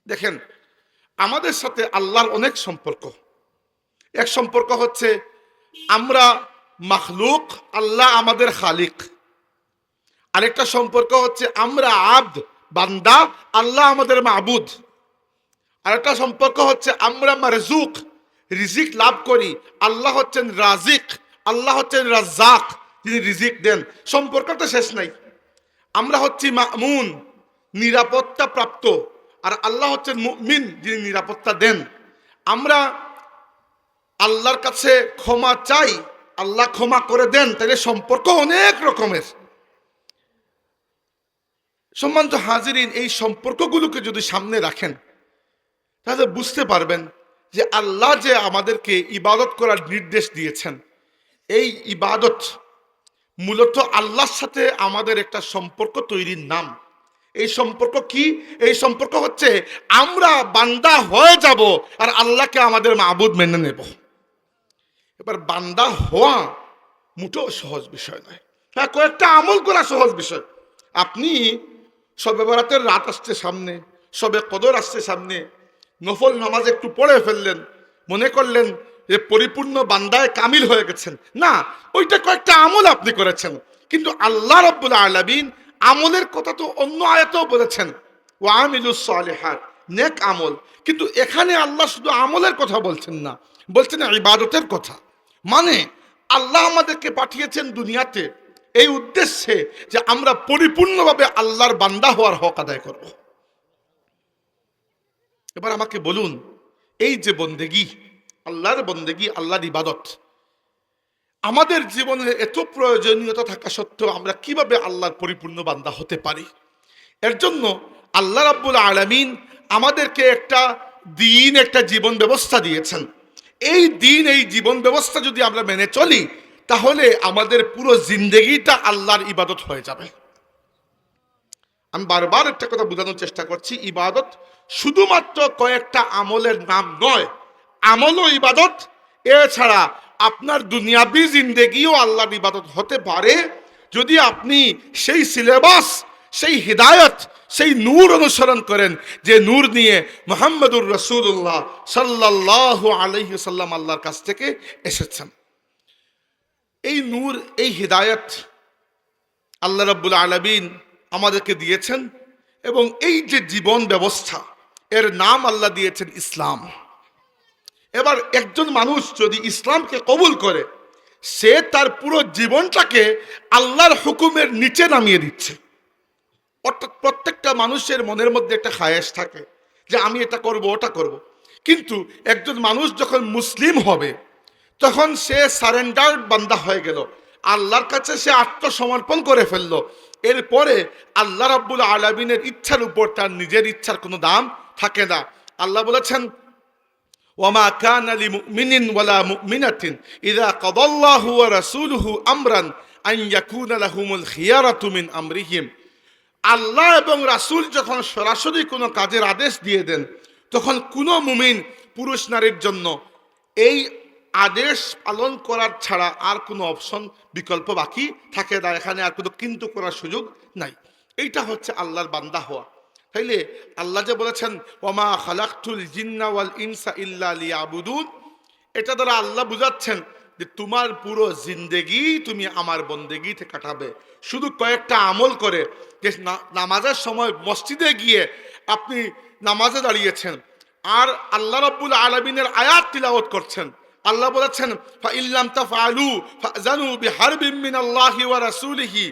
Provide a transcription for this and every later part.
দেখেন, আমাদের সাথে আল্লাহর অনেক সম্পর্ক। এক সম্পর্ক হচ্ছে আমরা মাখলুক, আল্লাহ আমাদের খালিক। আরেকটা সম্পর্ক হচ্ছে আমরা আব্দ, বান্দা, আল্লাহ আমাদের মাবুদ। আরেকটা সম্পর্ক হচ্ছে আমরা মারজুক, রিজিক লাভ করি, আল্লাহ হচ্ছেন রাজিক, আল্লাহ হচ্ছেন রাজ্জাক, যিনি রিজিক দেন। সম্পর্কটা শেষ নাই। আমরা হচ্ছি মামুন, নিরাপত্তা প্রাপ্ত, আর আল্লাহ হচ্ছেন মুমিন, যিনি নিরাপত্তা দেন। আমরা আল্লাহর কাছে ক্ষমা চাই, আল্লাহ ক্ষমা করে দেন। তাহলে সম্পর্ক অনেক রকমের। সম্মানিত হাজিরিন, এই সম্পর্কগুলোকে যদি সামনে রাখেন তাহলে বুঝতে পারবেন যে আল্লাহ যে আমাদেরকে ইবাদত করার নির্দেশ দিয়েছেন, এই ইবাদত মূলত আল্লাহর সাথে আমাদের একটা সম্পর্ক তৈরির নাম। এই সম্পর্ক কি? এই সম্পর্ক হচ্ছে আমরা বান্দা হয়ে যাব আর আল্লাহকে আমাদের মাবুদ মেনে নেব। এবার বান্দা হওয়া মোটেও সহজ বিষয় নয়। হ্যাঁ, কয়েকটা আমল করা সহজ বিষয়। আপনি শবে বরাতের রাত আসছে সামনে, শবে কদর আসছে সামনে, নফল নামাজ একটু পড়ে ফেললেন, মনে করলেন যে পরিপূর্ণ বান্দায় কামিল হয়ে গেছেন। না, ওইটা কয়েকটা আমল আপনি করেছেন। কিন্তু আল্লাহ রাব্বুল আলামিন আমলের কথা তো অন্য আয়াতেও বলেছেন, ওয়া আমিলুস সালিহাত, নেক আমল। কিন্তু এখানে আল্লাহ শুধু আমলের কথা বলছেন না, বলছেন ইবাদতের কথা। মানে আল্লাহ আমাদেরকে পাঠিয়েছেন দুনিয়াতে এই উদ্দেশ্যে যে আমরা পরিপূর্ণভাবে আল্লাহর বান্দা হওয়ার হক আদায় করব। এবার আমাকে বলুন, এই যে বন্দেগি, আল্লাহর বন্দেগি, আল্লাহর ইবাদত আমাদের জীবনে এত প্রয়োজনীয়তা থাকা সত্ত্বেও আমরা কিভাবে আল্লাহর পরিপূর্ণ বান্দা হতে পারি? এর জন্য আল্লাহ রাব্বুল আলামিন আমাদেরকে একটা দিন, একটা জীবন ব্যবস্থা দিয়েছেন। এই দিন, এই জীবন ব্যবস্থা যদি আমরা মেনে চলি তাহলে আমাদের পুরো জিন্দেগিটা আল্লাহর ইবাদত হয়ে যাবে। আমি বারবার একটা কথা বোঝানোর চেষ্টা করছি, ইবাদত শুধুমাত্র কয়েকটা আমলের নাম নয়। আমল ও ইবাদত, এছাড়া আপনার দুনিয়াবি জিন্দেগিও আল্লাহর ইবাদত হতে পারে যদি আপনি সেই সিলেবাস, সেই হিদায়ত, সেই নূর অনুসরণ করেন যে নূর নিয়ে মুহাম্মদুর রাসূলুল্লাহ সাল্লাল্লাহু আলাইহি ওয়াসাল্লাম আল্লাহর কাছ থেকে এসেছেন। এই নূর, এই হিদায়ত আল্লাহ রাব্বুল আলামিন আমাদেরকে দিয়েছেন, এবং এই যে জীবন ব্যবস্থা, এর নাম আল্লাহ দিয়েছেন ইসলাম। এবার একজন মানুষ যদি ইসলামকে কবুল করে, সে তার পুরো জীবনটাকে আল্লাহর হুকুমের নিচে নামিয়ে দিচ্ছে। অর্থাৎ প্রত্যেকটা মানুষের মনের মধ্যে একটা খায়েশ থাকে যে আমি এটা করব, ওটা করব। কিন্তু একজন মানুষ যখন মুসলিম হবে তখন সে সারেন্ডার বান্দা হয়ে গেল, আল্লাহর কাছে সে আত্মসমর্পণ করে ফেললো। এরপরে আল্লাহ রাব্বুল আলামিনের ইচ্ছার উপর তার নিজের ইচ্ছার কোনো দাম থাকে না। আল্লাহ বলেছেন, ওয়ামা কানা লিমুমিনিন ওয়ালা মুমিনাতিন ইযা কাদাল্লাহু ওয়া রাসূলুহু আমরান আন ইয়াকুনা লাহুমুল খিয়ারাতু মিন আমরিহিম। আল্লাহ এবং রাসূল যখন সরাসরি কোনো কাজের আদেশ দিয়ে দেন, তখন কোনো মুমিন পুরুষ নারীর জন্য এই আদেশ পালন করার ছাড়া আর কোনো অপশন, বিকল্প বাকি থাকে না। এখানে আর কোনো কিন্তু করার সুযোগ নাই। এইটা হচ্ছে আল্লাহর বান্দা হওয়া। তাইলে আল্লাহ যে বলেছেন ওয়ামা খালাকতুল জিন্না ওয়াল ইনসা ইল্লা লিয়াবুদুন, এটা দ্বারা আল্লাহ বুঝাচ্ছেন যে তোমার পুরো জিন্দেগি তুমি আমার বন্দেগিতে কাটাবে। শুধু কয়েকটা আমল করে, যে নামাজের সময় মসজিদে গিয়ে আপনি নামাজে দাঁড়িয়েছেন আর আল্লাহ রাব্বুল আলামিনের আয়াত তিলাওয়াত করছেন। আল্লাহ বলেছেন ফাইল্লাম তাফআলু ফাযানু বিহারবিম মিনাল্লাহি ওয়া রাসূলিহি,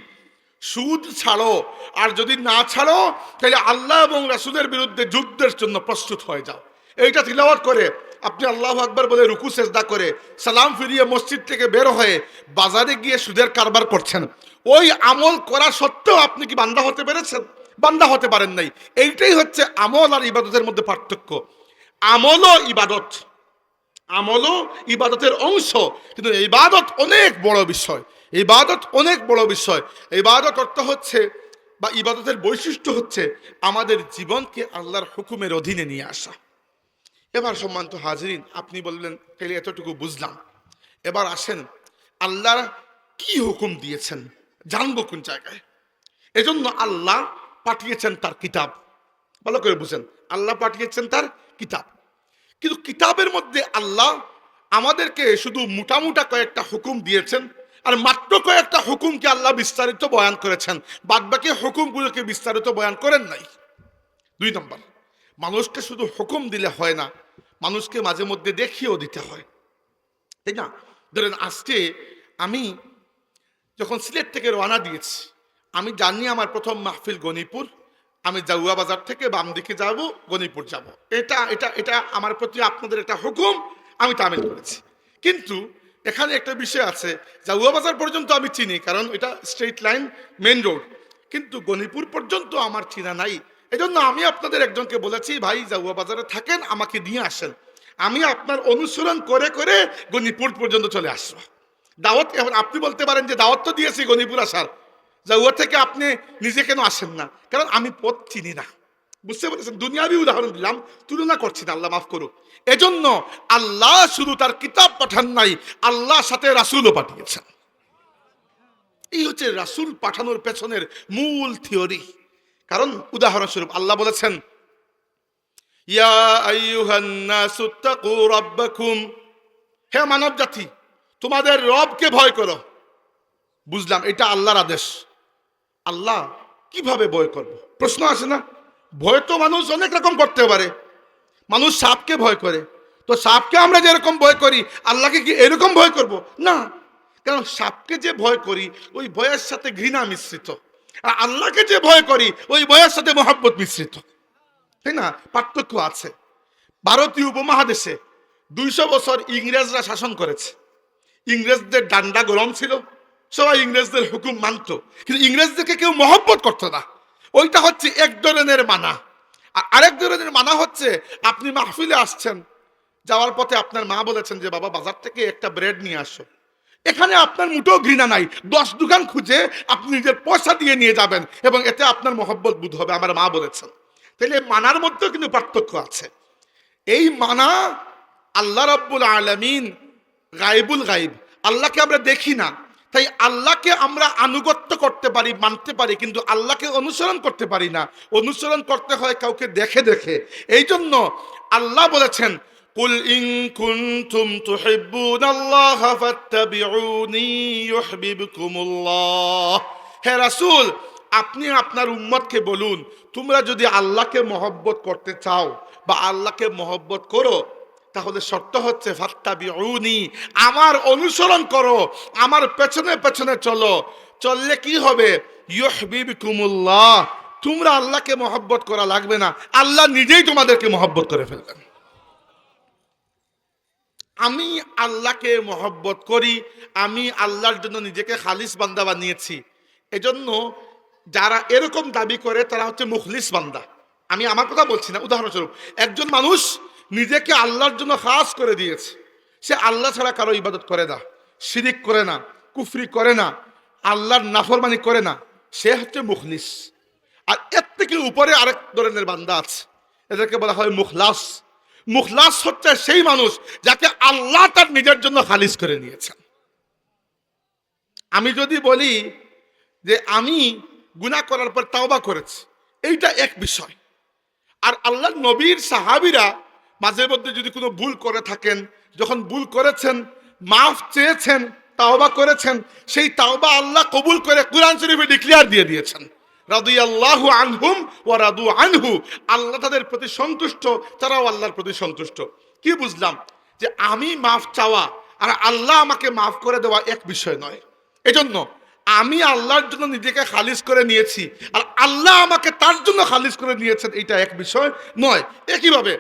সুদ ছাড়ো, আর যদি না ছাড়ো তাহলে আল্লাহ এবং রাসূলের বিরুদ্ধে যুদ্ধের জন্য প্রস্তুত হয়ে যাও। এইটা তিলাওয়াত করে আপনি আল্লাহু আকবার বলে রুকু সেজদা করে সালাম ফিরিয়ে মসজিদ থেকে বের হয়ে বাজারে গিয়ে সুদের কারবার করছেন। ওই আমল করা সত্ত্বেও আপনি কি বান্দা হতে পেরেছেন? বান্দা হতে পারেন নাই। এইটাই হচ্ছে আমল আর ইবাদতের মধ্যে পার্থক্য। আমলও ইবাদত, আমলও ইবাদতের অংশ, কিন্তু ইবাদত অনেক বড় বিষয়। ইবাদত অনেক বড় বিষয়। ইবাদত অর্থ হচ্ছে, বা ইবাদতের বৈশিষ্ট্য হচ্ছে আমাদের জীবনকে আল্লাহর হুকুমের অধীনে নিয়ে আসা। এবার সম্মানিত হাজিরিন, আপনি বললেন তাহলে এতটুকু বুঝলাম, এবার আসেন আল্লাহ কি হুকুম দিয়েছেন জানবো কোন জায়গায়। এজন্য আল্লাহ পাঠিয়েছেন তার কিতাব। ভালো করে বুঝেন, আল্লাহ পাঠিয়েছেন তার কিতাব। কিন্তু কিতাবের মধ্যে আল্লাহ আমাদেরকে শুধু মোটা কয়েকটা হুকুম দিয়েছেন, আর মাত্র কয়েকটা হুকুমকে আল্লাহ বিস্তারিত বয়ান করেছেন, বাদবাকি হুকুমগুলোকে বিস্তারিত বয়ান করেন নাই। 2 নম্বর, মানুষকে শুধু হুকুম দিলে হয় না, মানুষকে মাঝে মধ্যে দেখিয়েও দিতে হয়, তাই না? ধরেন আজকে আমি যখন সিলেট থেকে রওনা দিয়েছি, আমি জানি আমার প্রথম মাহফিল গণিপুর, আমি জাউয়া বাজার থেকে বাম দিকে যাব, গণিপুর যাব, এটা এটা এটা আমার প্রতি আপনাদের একটা হুকুম, আমি তামিল করেছি। কিন্তু এখানে একটা বিষয় আছে, জাউয়া বাজার পর্যন্ত আমি চিনি, কারণ এটা স্ট্রেট লাইন মেন রোড, কিন্তু গণিপুর পর্যন্ত আমার চিনা নাই। এজন্য আমি আপনাদের একজনকে বলেছি, ভাই জাউয়া বাজারে থাকেন, আমাকে নিয়ে আসেন, আমি আপনার অনুসরণ করে করে গণিপুর পর্যন্ত চলে আসবো। দাওয়াত, এখন আপনি বলতে পারেন যে দাওয়াত তো দিয়েছি গণিপুর আসার, জাউয়া থেকে আপনি নিজে কেন আসেন না? কারণ আমি পথ চিনি না, বুঝতে পেরেছেন? দুনিয়াবি উদাহরণ দিলাম, তুলনা করছি না, আল্লাহ মাফ করুক। এজন্য আল্লাহ শুধু তার কিতাব পাঠান নাই, আল্লাহ সাথে রাসূলও পাঠিয়েছেন। এই হচ্ছে রাসূল পাঠানোর পেছনের মূল থিওরি। কারণ উদাহরণস্বরূপ আল্লাহ বলেছেন, ইয়া আইয়ুহান নাসু তাকু রাব্বাকুম, হে মানব জাতি, তোমাদের রবকে ভয় করো। বুঝলাম এটা আল্লাহর আদেশ। আল্লাহ কিভাবে ভয় করব? প্রশ্ন আসে না? ভয় তো মানুষ অনেক রকম করতে পারে। মানুষ সাপকে ভয় করে, তো সাপকে আমরা যেরকম ভয় করি, আল্লাহকে কি এরকম ভয় করব? না, কারণ সাপকে যে ভয় করি ওই ভয়ের সাথে ঘৃণা মিশ্রিত, আর আল্লাহকে যে ভয় করি ওই ভয়ের সাথে মহব্বত মিশ্রিত, তাই না? পার্থক্য আছে। ভারতীয় উপমহাদেশে 200 বছর ইংরেজরা শাসন করেছে। ইংরেজদের ডান্ডা গরম ছিল, সবাই ইংরেজদের হুকুম মানত, কিন্তু ইংরেজদেরকে কেউ মহব্বত করতো না। ওইটা হচ্ছে এক ধরনের মানা। আর আরেক ধরনের মানা হচ্ছে, আপনি মাহফিলে আসছেন, যাওয়ার পথে আপনার মা বলেছেন যে বাবা বাজার থেকে একটা ব্রেড নিয়ে আসো, এখানে আপনার মোটেও ঘৃণা নাই, 10 দোকান খুঁজে আপনি নিজের পয়সা দিয়ে নিয়ে যাবেন, এবং এতে আপনার মহব্বত বোধ হবে, আমার মা বলেছেন। তাহলে মানার মধ্যেও কিন্তু পার্থক্য আছে। এই মানা আল্লাহ রাব্বুল আলামিন গায়বুল গায়ব, আল্লাহকে আমরা দেখি না, তাই আল্লাহকে আমরা আনুগত্য করতে পারি, মানতে পারি, কিন্তু আল্লাহকে অনুসরণ করতে পারি না। অনুসরণ করতে হয় কাউকে দেখে দেখে। এই জন্য আল্লাহ বলেছেন, কুল ইন কুনতুম তুহিব্বুনাল্লাহা ফাত্তাবিউনি ইউহিব্বুকুমুল্লাহ। হে রাসূল, আপনি আপনার উম্মতকে বলুন, তোমরা যদি আল্লাহকে মহব্বত করতে চাও বা আল্লাহকে মহব্বত করো, তাহলে শর্ত হচ্ছে ফাত্তাবিউনি, আমার অনুসরণ করো, আমার পেছনে পেছনে চলো। চললে কি হবে? ইউহিব্বুকুমুল্লাহ, তোমরা আল্লাহকে মহব্বত করা লাগবে না, আল্লাহ নিজেই তোমাদেরকে মহব্বত করে ফেলবেন। আমি আল্লাহকে মহব্বত করি, আমি আল্লাহর জন্য নিজেকে খালিস বান্দা বানিয়েছি। এজন্য যারা এরকম দাবি করে তারা হচ্ছে মুখলিস বান্দা। আমি আমার কথা বলছি না, উদাহরণস্বরূপ একজন মানুষ নিজেকে আল্লাহর জন্য খাস করে দিয়েছে, সে আল্লাহ ছাড়া কারো ইবাদত করে না, শিরিক করে না, কুফরি করে না, আল্লাহর নাফরমানি করে না, সে হচ্ছে মুখলিস। আর এর থেকে উপরে আরেক ধরনের বান্দা আছে, এদেরকে বলা হয় মুখলাস। মুখলাস হচ্ছে সেই মানুষ যাকে আল্লাহ তার নিজের জন্য খালিস করে নিয়েছেন। আমি যদি বলি যে আমি গুনাহ করার পর তাওবা করেছি, এইটা এক বিষয়। আর আল্লাহর নবীর সাহাবীরা মাঝে মধ্যে যদি কোনো ভুল করে থাকেন, যখন ভুল করেছেন, মাফ চেয়েছেন, তাওবা করেছেন, সেই তাওবা আল্লাহ কবুল করে কুরআন শরীফে ডিক্লেয়ার দিয়ে দিয়েছেন, রাদিয়াল্লাহু আনহুম ওয়া রাদু আনহু। আল্লাহ তাদের প্রতি সন্তুষ্ট, তারাও আল্লাহর প্রতি সন্তুষ্ট। কি বুঝলাম? যে আমি মাফ চাওয়া আর আল্লাহ আমাকে মাফ করে দেওয়া এক বিষয় নয়। এজন্য আমি আল্লাহর জন্য নিজেকে খালিস করে নিয়েছি, আর আল্লাহ আমাকে তার জন্য খালিস করে নিয়েছেন, এটা এক বিষয় নয়। একইভাবে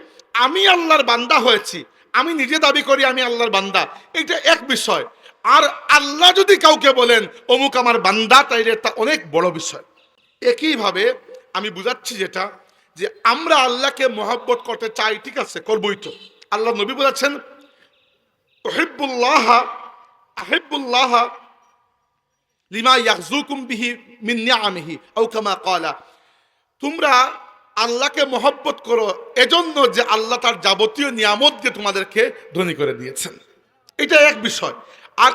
আমি আল্লাহর বান্দা হয়েছি, আমি নিজে দাবি করি আমি আল্লাহর বান্দা, এটা এক বিষয়। আর আল্লাহ যদি কাউকে বলেন অমুক আমার বান্দা, তাইলে তা অনেক বড় বিষয়। একইভাবে আমি বুঝাচ্ছি যেটা, যে আমরা আল্লাহকে মহব্বত করতে চাই, ঠিক আছে, করবই তো। আল্লাহ নবী বলেছেন, উহিব্বুল্লাহ আহিব্বুল্লাহ লিমা ইয়াখযুকুম বিহি মিন নিআমিহি আও কামা ক্বালা। তোমরা আল্লাহকে মহব্বত করো এজন্য যে আল্লাহ তার যাবতীয় নিয়ামত দিয়ে তোমাদেরকে ধনী করে দিয়েছেন, এটা এক বিষয়। আর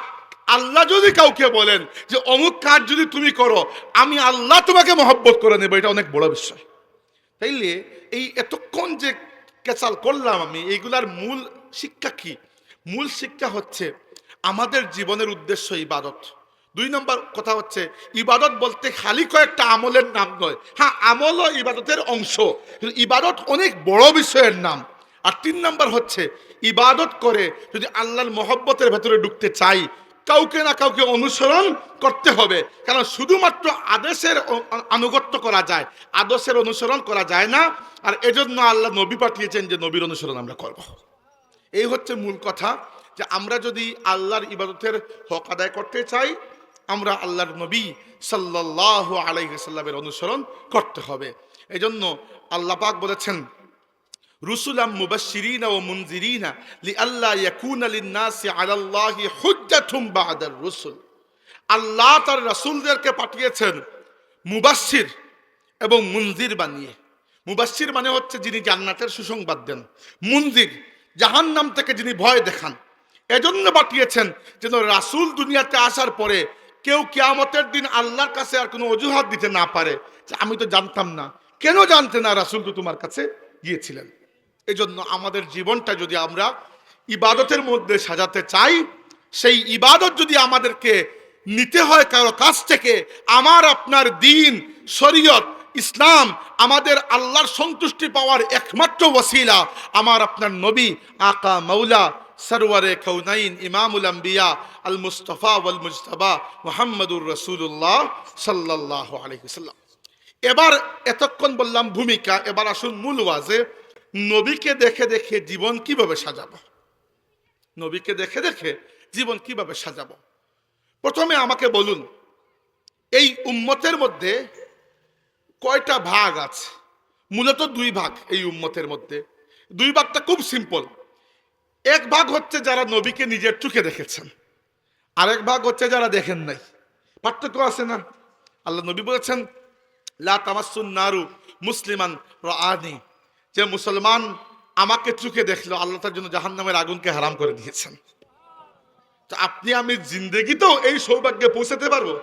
আল্লাহ যদি কাউকে বলেন যে অমুক কাজ যদি তুমি করো, আমি আল্লাহ তোমাকে মহব্বত করে নেব, এটা অনেক বড় বিষয়। তাইলে এই এতক্ষণ যে কেচাল করলাম আমি, এইগুলার মূল শিক্ষা কি? মূল শিক্ষা হচ্ছে আমাদের জীবনের উদ্দেশ্য ইবাদত। 2 নম্বর কথা হচ্ছে ইবাদত বলতে খালি কয়েকটা আমলের নাম নয়। হ্যাঁ, আমলও ইবাদতের অংশ, কিন্তু ইবাদত অনেক বড় বিষয়ের নাম। আর 3 নম্বর হচ্ছে ইবাদত করে যদি আল্লাহর মহব্বতের ভেতরে ঢুকতে চাই, কাউকে না কাউকে অনুসরণ করতে হবে। কারণ শুধুমাত্র আদেশের আনুগত্য করা যায়, আদর্শের অনুসরণ করা যায় না। আর এজন্য আল্লাহ নবী পাঠিয়েছেন যে নবীর অনুসরণ আমরা করব। এই হচ্ছে মূল কথা, যে আমরা যদি আল্লাহর ইবাদতের হক আদায় করতে চাই, আমরা আল্লাহর নবী সাল্লাল্লাহু আলাইহি ওয়াসাল্লামের অনুসরণ করতে হবে। এজন্য আল্লাহ পাক বলেছেন, রুসুলাম মুবাশশিরিনা ওয়া মুনজিরিনা লিআল্লা ইয়াকুনা লিন-নাসি আলাল্লাহি হুজ্জাতুম বা'দার রুসুল। আল্লাহ তার রাসূলদেরকে পাঠিয়েছেন মুবাশশির এবং মুনজির বানিয়ে। মুবাশশির মানে হচ্ছে যিনি জান্নাতের সুসংবাদ দেন, মুনজির জাহান্নাম থেকে যিনি ভয় দেখান। এজন্য পাঠিয়েছেন যেন রাসূল দুনিয়াতে আসার পরে কেউ কিয়ামতের দিন আল্লাহর কাছে আর কোনো অজুহাত দিতে না পারে যে আমি তো জানতাম না। কেন জানতে না? রাসূল তো তোমার কাছে গিয়েছিলেন। এজন্য আমাদের জীবনটা যদি আমরা ইবাদতের মধ্যে সাজাতে চাই, সেই ইবাদত যদি আমাদেরকে নিতে হয় কারো কাছ থেকে, আমার আপনার দিন, শরীয়ত, ইসলাম আমাদের আল্লাহর সন্তুষ্টি পাওয়ার একমাত্র ওসিলা আমার আপনার নবী আকা মাওলা সরওয়ারে কাউনাইন ইমামুল আম্বিয়া আল মুস্তাফা ওয়াল মুজতাবা মুহাম্মদুর রাসূলুল্লাহ সাল্লাল্লাহু আলাইহি ওয়াসাল্লাম। এবার এতক্ষণ বললাম ভূমিকা, এবার আসুন মূল ওয়াজে। নবীকে দেখে দেখে জীবন কিভাবে সাজাবো? নবীকে দেখে দেখে জীবন কিভাবে সাজাবো? প্রথমে আমাকে বলুন, এই উম্মতের মধ্যে কয়টা ভাগ আছে? মূলত 2 ভাগ এই উম্মতের মধ্যে। 2 ভাগটা খুব সিম্পল। এক ভাগ হচ্ছে যারা নবীকে নিজের চোখে দেখেছেন, আরেক ভাগ হচ্ছে যারা দেখেন নাই। পার্থক্য আছে না? আল্লাহ নবী বলেছেন, লা তামাসসুন নারু মুসলিমান রাআনি, যে মুসলমান আমাকে চোখে দেখলো আল্লাহ তার জন্য জাহান্নামের আগুনকে হারাম করে দিয়েছেন। তো আপনি আমি জিন্দেগিতেও এই সৌভাগ্যে পৌঁছাতে পারবো?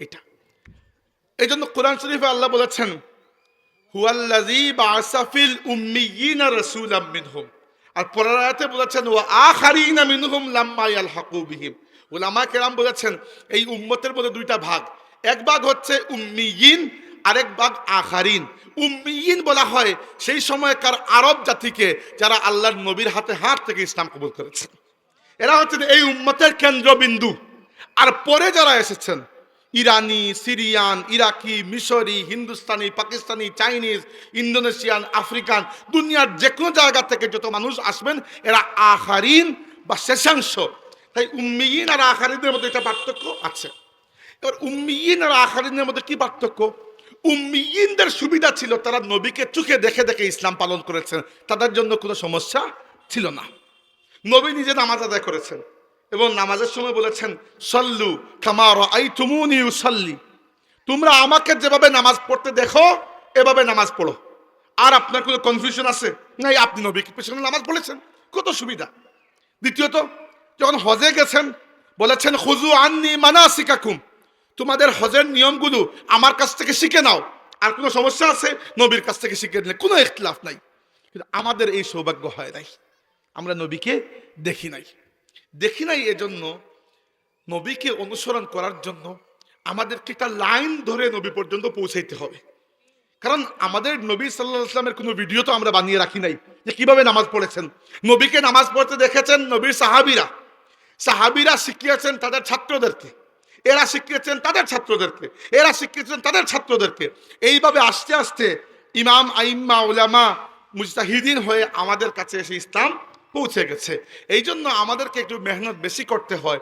এটা এই জন্য কোরআন শরীফে আল্লাহ বলেছেন, হুয়াল্লাযী বা'আসা ফিল উম্মিয়িনা রাসূলাম মিনহুম। আর পরের আয়াতে বলেছেন, ওয়া আখারিনা মিনহুম লাম্মা ইয়ালহাকু বিহিম। উলামা কেরাম বলেছেন এই উম্মতের মধ্যে 2টা ভাগ। এক ভাগ হচ্ছে উম্মিয়িন, আরেক ভাগ আখারিন। উম্মিয়িন বলা হয় সেই সময়কার আরব জাতিকে যারা আল্লাহর নবীর হাতে হাত থেকে ইসলাম কবুল করেছেন। এরা হচ্ছেন এই উম্মতের কেন্দ্রবিন্দু। আর পরে যারা এসেছেন, ইরানি, সিরিয়ান, ইরাকি, মিশরি, Hindustani, Pakistani, Chinese, Indonesian, African, দুনিয়ার যে কোনো জায়গা থেকে যত মানুষ আসবেন এরা আখারিন বা শেষাংশ। তাই উম্মিয়িন আর আখারিনের মধ্যে একটা পার্থক্য আছে। এবার উম্মিয়িন আর আখারিনের মধ্যে কি পার্থক্য? উম্মিয়িনদের সুবিধা ছিল, তারা নবীকে চোখে দেখে দেখে ইসলাম পালন করেছেন, তাদের জন্য কোনো সমস্যা ছিল না। নবী নিজে নামাজ আদায় করেছেন এবং নামাজের সময় বলেছেন, সল্লু কামা রাআইতুমুনি উসাল্লি, তোমরা আমাকে যেভাবে নামাজ পড়তে দেখো এভাবে নামাজ পড়ো। আর আপনার কোনো কনফিউশন আছে নাই? আপনি নবীকে পেছনে নামাজ পড়েছেন, কত সুবিধা। দ্বিতীয়ত, যখন হজে গেছেন বলেছেন, খুযু আন্নী মানাসিকাকুম, তোমাদের হজের নিয়মগুলো আমার কাছ থেকে শিখে নাও। আর কোনো সমস্যা আছে? নবীর কাছ থেকে শিখে নিলে কোনো ইখতিলাফ নাই। কিন্তু আমাদের এই সৌভাগ্য হয় নাই, আমরা নবীকে দেখি নাই। এজন্য নবীকে অনুসরণ করার জন্য আমাদেরকে একটা লাইন ধরে নবী পর্যন্ত পৌঁছাইতে হবে। কারণ আমাদের নবী সাল্লাল্লাহু আলাইহি ওয়াসাল্লামের কোনো ভিডিও তো আমরা বানিয়ে রাখি নাই যে কিভাবে নামাজ পড়েছেন। নবীকে নামাজ পড়তে দেখেছেন নবীর সাহাবীরা শিখিয়েছেন তাদের ছাত্রদেরকে, এরা শিখিয়েছেন তাদের ছাত্রদেরকে, এরা শিখিয়েছেন তাদের ছাত্রদেরকে। এইভাবে আস্তে আস্তে ইমাম, আইম্মা, উলামা, মুজতাহিদিন হয়ে আমাদের কাছে এসে ইসলাম পৌঁছে গেছে। এই জন্য আমাদেরকে একটু মেহনত বেশি করতে হয়।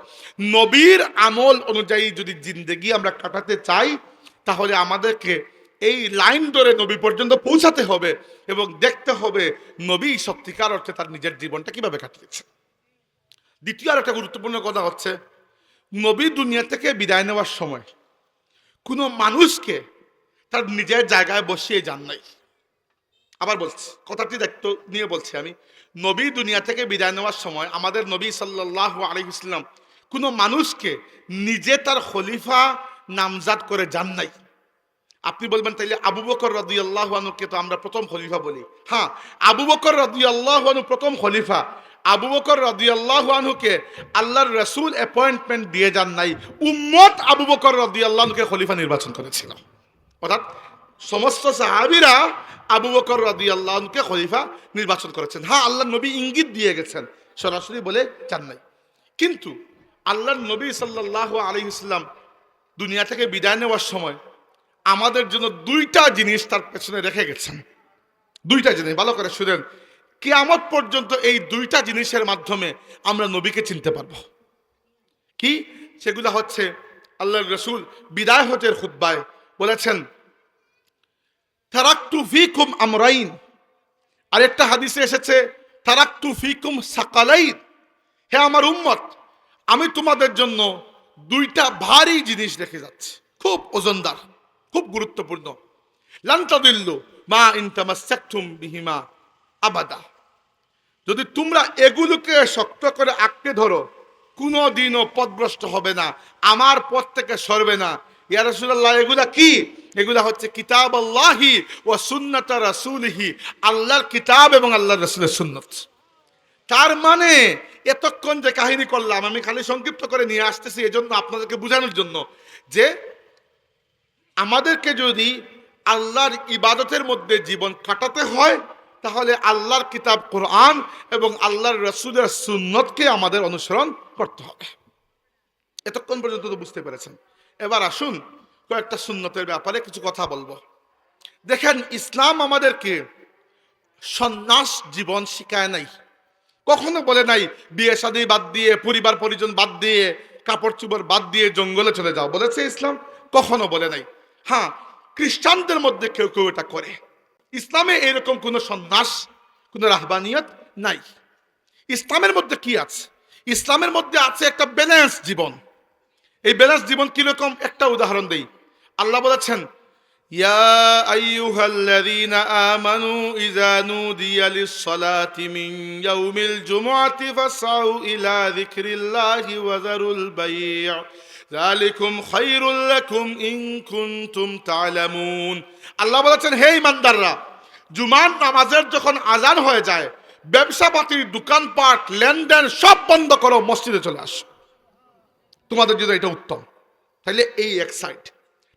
নবীর আমল অনুযায়ী যদি জিন্দেগি আমরা কাটাতে চাই, তাহলে আমাদেরকে এই লাইন ধরে নবী পর্যন্ত পৌঁছাতে হবে এবং দেখতে হবে নবী সত্যিকার অর্থে তার নিজের জীবনটা কিভাবে কাটিয়েছে। দ্বিতীয় আর একটা গুরুত্বপূর্ণ কথা হচ্ছে, নবী দুনিয়া থেকে বিদায় নেওয়ার সময় কোনো মানুষকে তার নিজের জায়গায় বসিয়ে যান নাই। আবার বলছি, কথাটি দায়িত্ব নিয়ে বলছি আমি, নবী দুনিয়া থেকে বিদায় নেওয়ার সময় আমাদের নবী সাল্লাল্লাহু আলাইহি ওয়াসাল্লাম কোনো মানুষকে নিজে তার খলিফা নামজাদ করে যান নাই। আপনি বলবেন তাইলে আবু বকর রাদিয়াল্লাহু আনহুকে তো আমরা প্রথম খলিফা বলি। হ্যাঁ, আবু বকর রাদিয়াল্লাহু আনহু প্রথম খলিফা। আবু বকর রাদিয়াল্লাহু আনহুকে আল্লাহর রাসূল অ্যাপয়েন্টমেন্ট দিয়ে যান নাই, উম্মত আবু বকর রাদিয়াল্লাহু আনহুকে খলিফা নির্বাচন করেছিল। অর্থাৎ সমস্ত সাহাবীরা আবু বকর রাদিয়াল্লাহু আনহুকে খলিফা নির্বাচন করেছেন। হ্যাঁ, আল্লাহর নবী ইঙ্গিত দিয়ে গেছেন, সরাসরি বলে যান নাই। কিন্তু আল্লাহর নবী সাল্লাল্লাহু আলাইহি ওয়াসাল্লাম দুনিয়া থেকে বিদায় নেওয়ার সময় আমাদের জন্য দুইটা জিনিস তার পেছনে রেখে গেছেন। দুইটা জিনিস ভালো করে শুনেন, কিয়ামত পর্যন্ত এই দুইটা জিনিসের মাধ্যমে আমরা নবীকে চিনতে পারবো। কি সেগুলো হচ্ছে, আল্লাহর রাসূল বিদায় হজের খুতবায় বলেছেন, তারাকতু ফীকুম আমরাইন। আরেকটা হাদিসে এসেছে তারাকতু ফীকুম সাকালাইন। হে আমার উম্মত, আমি তোমাদের জন্য দুইটা ভারী জিনিস রেখে যাচ্ছি, খুব ওজনদার, খুব গুরুত্বপূর্ণ। লান তাদিল্লু মা ইন তামাসসাকতুম বিহিমা আবাদা। যদি তোমরা এগুলোকে শক্ত করে আঁকড়ে ধরো, কোনোদিনও পথভ্রষ্ট হবে না, আমার পথ থেকে সরবে না। ইয়া রাসূলুল্লাহ, এগুলা কি? এগুলা হচ্ছে কিতাব আল্লাহি ওয়া সুন্নাত রাসূলিহি, আল্লাহর কিতাব এবং আল্লাহর রাসূলের সুন্নাত। তার মানে এতক্ষণ যে কাহিনী করলাম আমি খালি সংক্ষিপ্ত করে নিয়ে আসতেছি এজন্য আপনাদেরকে বোঝানোর জন্য যে আমাদেরকে যদি আল্লাহর ইবাদতের মধ্যে জীবন কাটাতে হয় তাহলে আল্লাহর কিতাব কোরআন এবং আল্লাহর রাসূলের সুন্নতকে আমাদের অনুসরণ করতে হবে। এতক্ষণ পর্যন্ত তো বুঝতে পেরেছেন। এবার আসুন কয়েকটা সুন্নতের ব্যাপারে কিছু কথা বলবো। দেখেন, ইসলাম আমাদেরকে সন্ন্যাস জীবন শিখায় নাই, কখনো বলে নাই বিয়ে শাদী বাদ দিয়ে, পরিবার পরিজন বাদ দিয়ে, কাপড় চোপড় বাদ দিয়ে জঙ্গলে চলে যাও, বলেছে ইসলাম? কখনো বলে নাই। হ্যাঁ, খ্রিস্টানদের মধ্যে কেউ কেউ এটা করে। ইসলামে এরকম কোনো সন্ন্যাস, কোনো রাহবানিয়ত নাই। ইসলামের মধ্যে কি আছে? ইসলামের মধ্যে আছে একটা ব্যালেন্স জীবন। এই ব্যালেন্স জীবন কিরকম একটা উদাহরণ দেই। আল্লাহ বলেছেন, ইয়া আইয়ুহাল্লাযীনা আমানু ইযা নুদিয়া লিস-সালাতি মিন ইয়াউমিল জুমআতি ফাসআউ ইলা যিকরিল্লাহি ওয়া যারুল বাই', যালিকুম খায়রুল লাকুম ইন কুনতুম তা'লামুন। আল্লাহ বলেছেন, হে ঈমানদাররা, জুমার নামাজের যখন আজান হয়ে যায়, ব্যবসা পাতির দোকানপাট লেনদেন সব বন্ধ করো, মসজিদে চলে আসো। তোমাদের জন্য এটা উত্তম। তাহলে এই এক সাইড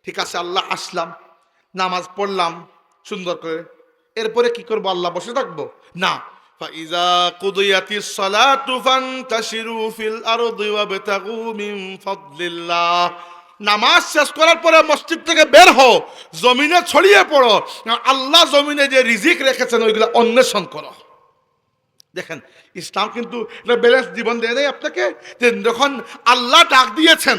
ঠিক আছে, আল্লাহ আসলাম, নামাজ পড়লাম সুন্দর করে, এরপরে কি করবো? আল্লাহ বসে থাকবো না। ফাইজা কুদিয়াতিস সালাতু ফান্তাশিরু ফিল আরদি ওয়াবতাগু মিন ফাদলিল্লাহ। নামাজ শেষ করার পরে মসজিদ থেকে বের হও, জমিনে ছড়িয়ে পড়ো, আল্লাহ জমিনে যে রিজিক রেখেছেন ওইগুলো অন্বেষণ করো। দেখেন, ইসলাম কিন্তু ব্যালেন্স জীবন দেয় নাই আপনাকে। যে যখন আল্লাহ ডাক দিয়েছেন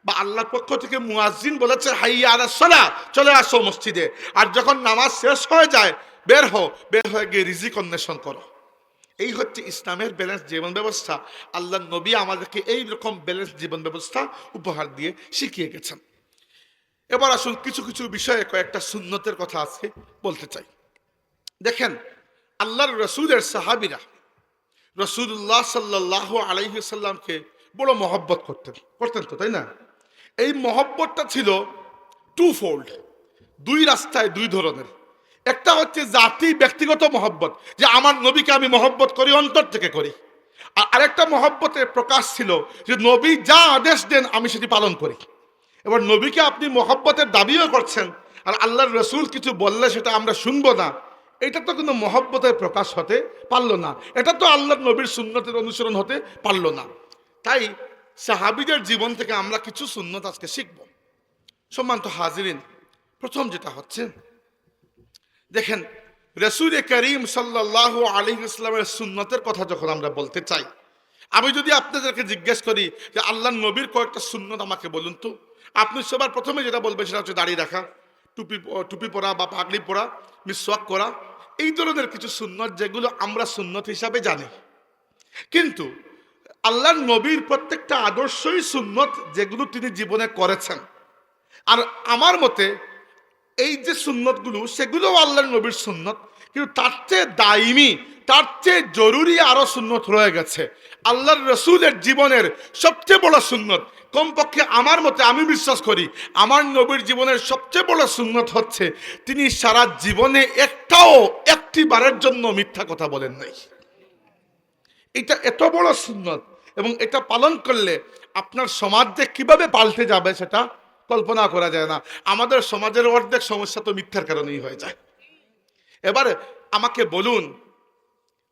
বা আল্লাহর পক্ষ থেকে মুয়াজ্জিন বলেছে হাইয়া আলাস সালাহ, চলে আসো মসজিদে, আর যখন নামাজ শেষ হয়ে যায় বের হও, বের হয়ে গিয়ে রিজিক অন্বেষণ করো। এই হচ্ছে ইসলামের ব্যালেন্স জীবন ব্যবস্থা। আল্লাহ নবী আমাদেরকে এই রকম ব্যালেন্স জীবন ব্যবস্থা উপহার দিয়ে শিখিয়ে গেছেন। এবার আসুন কিছু কিছু বিষয়ে কয়েকটা সুন্নতের কথা আজকে বলতে চাই। দেখেন, আল্লাহর রাসূলের সাহাবীরা রাসূলুল্লাহ সাল্লাল্লাহু আলাইহি ওয়াসাল্লামকে বড় মহব্বত করতেন তো, তাই না? এই মহব্বতটা ছিল টু ফোল্ড, দুই রাস্তায়, দুই ধরনের। একটা হচ্ছে জাতি ব্যক্তিগত মহব্বত, যে আমার নবীকে আমি মহব্বত করি, অন্তর থেকে করি। আর আরেকটা মহব্বতের প্রকাশ ছিল যে নবী যা আদেশ দেন আমি সেটি পালন করি। এবার নবীকে আপনি মহব্বতের দাবিও করছেন, আর আল্লাহর রাসূল কিছু বললে সেটা আমরা শুনবো না, এটা তো কোনো মহব্বতের প্রকাশ হতে পারলো না, এটা তো আল্লাহর নবীর সুন্নতের অনুসরণ হতে পারলো না। তাই সাহাবীদের জীবন থেকে আমরা কিছু সুন্নত আজকে শিখব। সম্মানিত হাজিরিন, প্রথম যেটা হচ্ছে, দেখেন, রাসূল করিম সাল্লাল্লাহু আলাইহি ওয়াসাল্লামের সুন্নতের কথা যখন আমরা বলতে চাই, আমি যদি আপনাদেরকে জিজ্ঞেস করি যে আল্লাহর নবীর কয়েকটা সুন্নত আমাকে বলুন তো, আপনি সবার প্রথমে যেটা বলবেন সেটা হচ্ছে দাড়ি রাখা, টুপি পরা বা পাগড়ি পরা, মিসওয়াক করা, এই ধরনের কিছু সুন্নত যেগুলো আমরা সুন্নত হিসাবে জানি। কিন্তু আল্লাহর নবীর প্রত্যেকটা আদর্শই সুন্নত যেগুলো তিনি জীবনে করেছেন। আর আমার মতে এই যে সুন্নতগুলো সেগুলোও আল্লাহর নবীর সুন্নত, কিন্তু তার চেয়ে দায়মি, তার চেয়ে জরুরি আরো সুন্নত রয়ে গেছে। আল্লাহর রাসূলের জীবনের সবচেয়ে বড় সুন্নত, কমপক্ষে আমার মতে আমি বিশ্বাস করি আমার নবীর জীবনের সবচেয়ে বড় সুন্নত হচ্ছে তিনি সারা জীবনে একটি বারের জন্য মিথ্যা কথা বলেন নাই। এটা এত বড় সুন্নত, এবং এটা পালন করলে আপনার সমাজ যে কিভাবে পাল্টে যাবে সেটা কল্পনা করা যায় না। আমাদের সমাজের অর্ধেক সমস্যা তো মিথ্যার কারণেই হয়ে যায়। এবার আমাকে বলুন,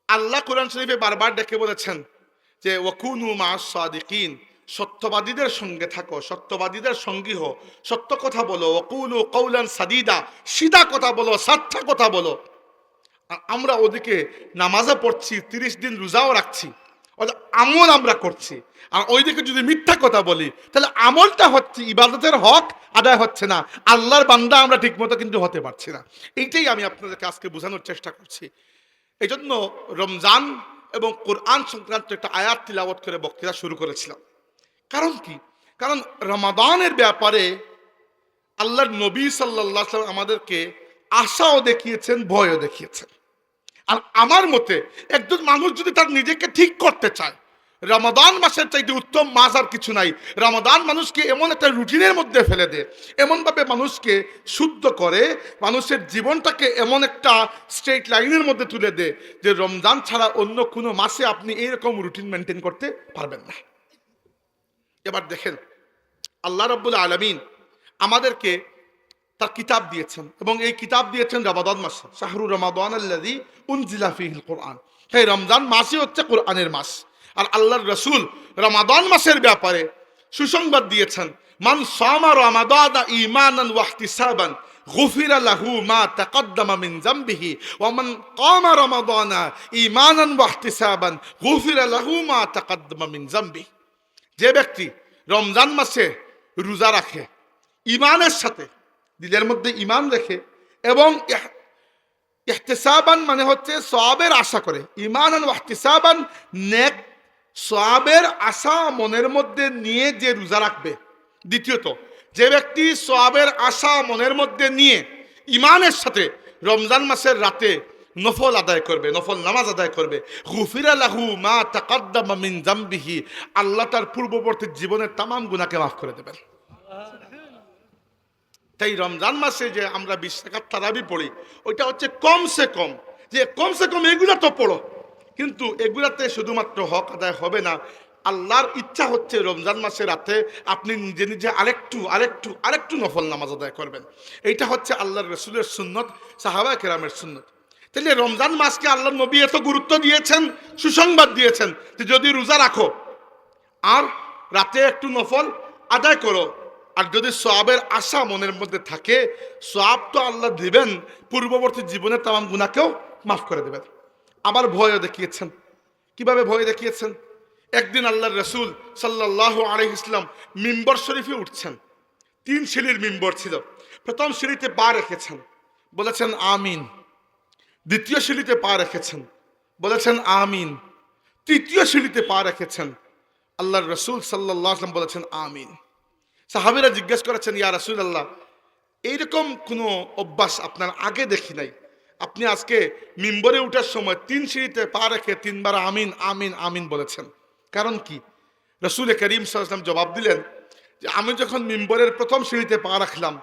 আল্লাহ কোরআন শরীফে বারবার ডেকে বলেছেন যে ওয়াকুনু মা'আস সাদিকিন, সত্যবাদীদের সঙ্গে থাকো, সত্যবাদীদের সঙ্গী হও, সত্য কথা বলো। ওয়াকুলু কাওলান সাদিদা, সিধা কথা বলো, সাচ্চা কথা বলো। আর আমরা ওদিকে নামাজও পড়ছি, 30 দিন রোজাও রাখছি, আমল আমরা করছি, আর ওইদিকে যদি মিথ্যা কথা বলি তাহলে আমলটা হচ্ছে ইবাদতের হক আদায় হচ্ছে না, আল্লাহর বান্দা আমরা ঠিকমতো কিন্তু হতে পারছি না। এইটাই আমি আপনাদেরকে আজকে বোঝানোর চেষ্টা করছি। এই জন্য রমজান এবং কোরআন সংক্রান্ত একটা আয়াত তিলাওয়াত করে বক্তৃতা শুরু করেছিলাম। কারণ কি? কারণ রমাদানের ব্যাপারে আল্লাহর নবী সাল্লাল্লাহু আলাইহি ওয়াসাল্লাম আমাদেরকে আশাও দেখিয়েছেন, ভয়ও দেখিয়েছেন। আর আমার মতে একজন মানুষ যদি তার নিজেকে ঠিক করতে চায়, রমাদান মাসের চাইতে উত্তম মাস আর কিছু নাই। রমাদান মানুষকে এমন একটা রুটিনের মধ্যে ফেলে দেয়, এমনভাবে মানুষকে শুদ্ধ করে, মানুষের জীবনটাকে এমন একটা স্ট্রেট লাইনের মধ্যে তুলে দেয় যে রমজান ছাড়া অন্য কোনো মাসে আপনি এইরকম রুটিন মেনটেন করতে পারবেন না। এবার দেখেন, আল্লাহ রাব্বুল আলামিন আমাদেরকে তার কিতাব দিয়েছেন, এবং এই কিতাব দিয়েছেন রমাদান মাসে। শাহরু রমাদান আল্লাযী উনজিলা ফীহিল কুরআন, এই রমজান মাসই হচ্ছে কোরআনের মাস। আর আল্লাহর রাসূল রমাদান মাসের ব্যাপারে সুসংবাদ দিয়েছেন, মান সামা রমাদানা ঈমানান ওয়া ইহতিসাবান গুফিরা লাহু মা তাকদ্দামা মিন যামবিহি ওয়া মান কামা রমাদানা ঈমানান ওয়া ইহতিসাবান গুফিরা লাহু মা তাকদ্দামা মিন যামবিহি। যে ব্যক্তি রমজান মাসে রোজা রাখে ঈমানের সাথে, দিলের মধ্যে ঈমান রেখে, এবং ইহতিসাবান মানে হচ্ছে সওয়াবের আশা করে, ঈমানান ওয়া ইহতিসাবান নেক সওয়াবের আশা মনের মধ্যে নিয়ে যে রোজা রাখবে। দ্বিতীয়ত, যে ব্যক্তি সওয়াবের আশা মনের মধ্যে নিয়ে ঈমানের সাথে রমজান মাসের রাতে নফল আদায় করবে, নফল নামাজ আদায় করবে, গুফিরা লাহু মা তাকদ্দামা মিন যামবিহি, আল্লাহ তার পূর্ববর্তী জীবনের তামাম গুনাহকে মাফ করে দেবেন। তাই রমজান মাসে যে আমরা 20 রাকাত তারাবি পড়ি, ওইটা হচ্ছে কমসে কম এগুলা তো পড়ো, কিন্তু এগুলাতে শুধুমাত্র হক আদায় হবে না। আল্লাহর ইচ্ছা হচ্ছে রমজান মাসে রাতে আপনি নিজে নিজে আরেকটু নফল নামাজ আদায় করবেন। এইটা হচ্ছে আল্লাহর রাসূলের সুন্নত, সাহাবায়ে কেরামের সুন্নত। তাহলে রমজান মাসকে আল্লাহর নবী এত গুরুত্ব দিয়েছেন, সুসংবাদ দিয়েছেন যে যদি রোজা রাখো আর রাতে একটু নফল আদায় করো, আর যদি সওয়াবের আশা মনের মধ্যে থাকে, সওয়াব তো আল্লাহ দিবেন, পূর্ববর্তী জীবনের তামাম গুনাহকেও মাফ করে দেবেন। আবার ভয়ও দেখিয়েছেন। কিভাবে ভয় দেখিয়েছেন? একদিন আল্লাহর রাসূল সাল্লাল্লাহু আলাইহি ওয়াসাল্লাম মিম্বর শরীফে উঠছেন। 3 সিঁড়ির মিম্বর ছিল। প্রথম সিঁড়িতে পা রেখেছেন, বলেছেন আমিন। দ্বিতীয় সিঁড়িতে পা রেখেছেন, বলেছেন আমিন। তৃতীয় সিঁড়িতে পা রেখেছেন, আল্লাহর রাসূল সাল্লাল্লাহু আলাইহি ওয়াসাল্লাম বলেছেন আমিন। সাহাবীরা জিজ্ঞেস করেছেন, ইয়া রাসূলুল্লাহ, এইরকম কোনো অভ্যাস আপনার আগে দেখি নাই, আপনি আজকে মিম্বরে উঠার সময় 3 সিঁড়িতে পা রেখে 3 বার আমিন আমিন আমিন বলেছেন, কারণ কি? রাসূল করিম সাল্লাল্লাহু আলাইহি ওয়াসাল্লাম জবাব দিলেন যে আমি যখন মিম্বরের প্রথম সিঁড়িতে পা রাখলাম,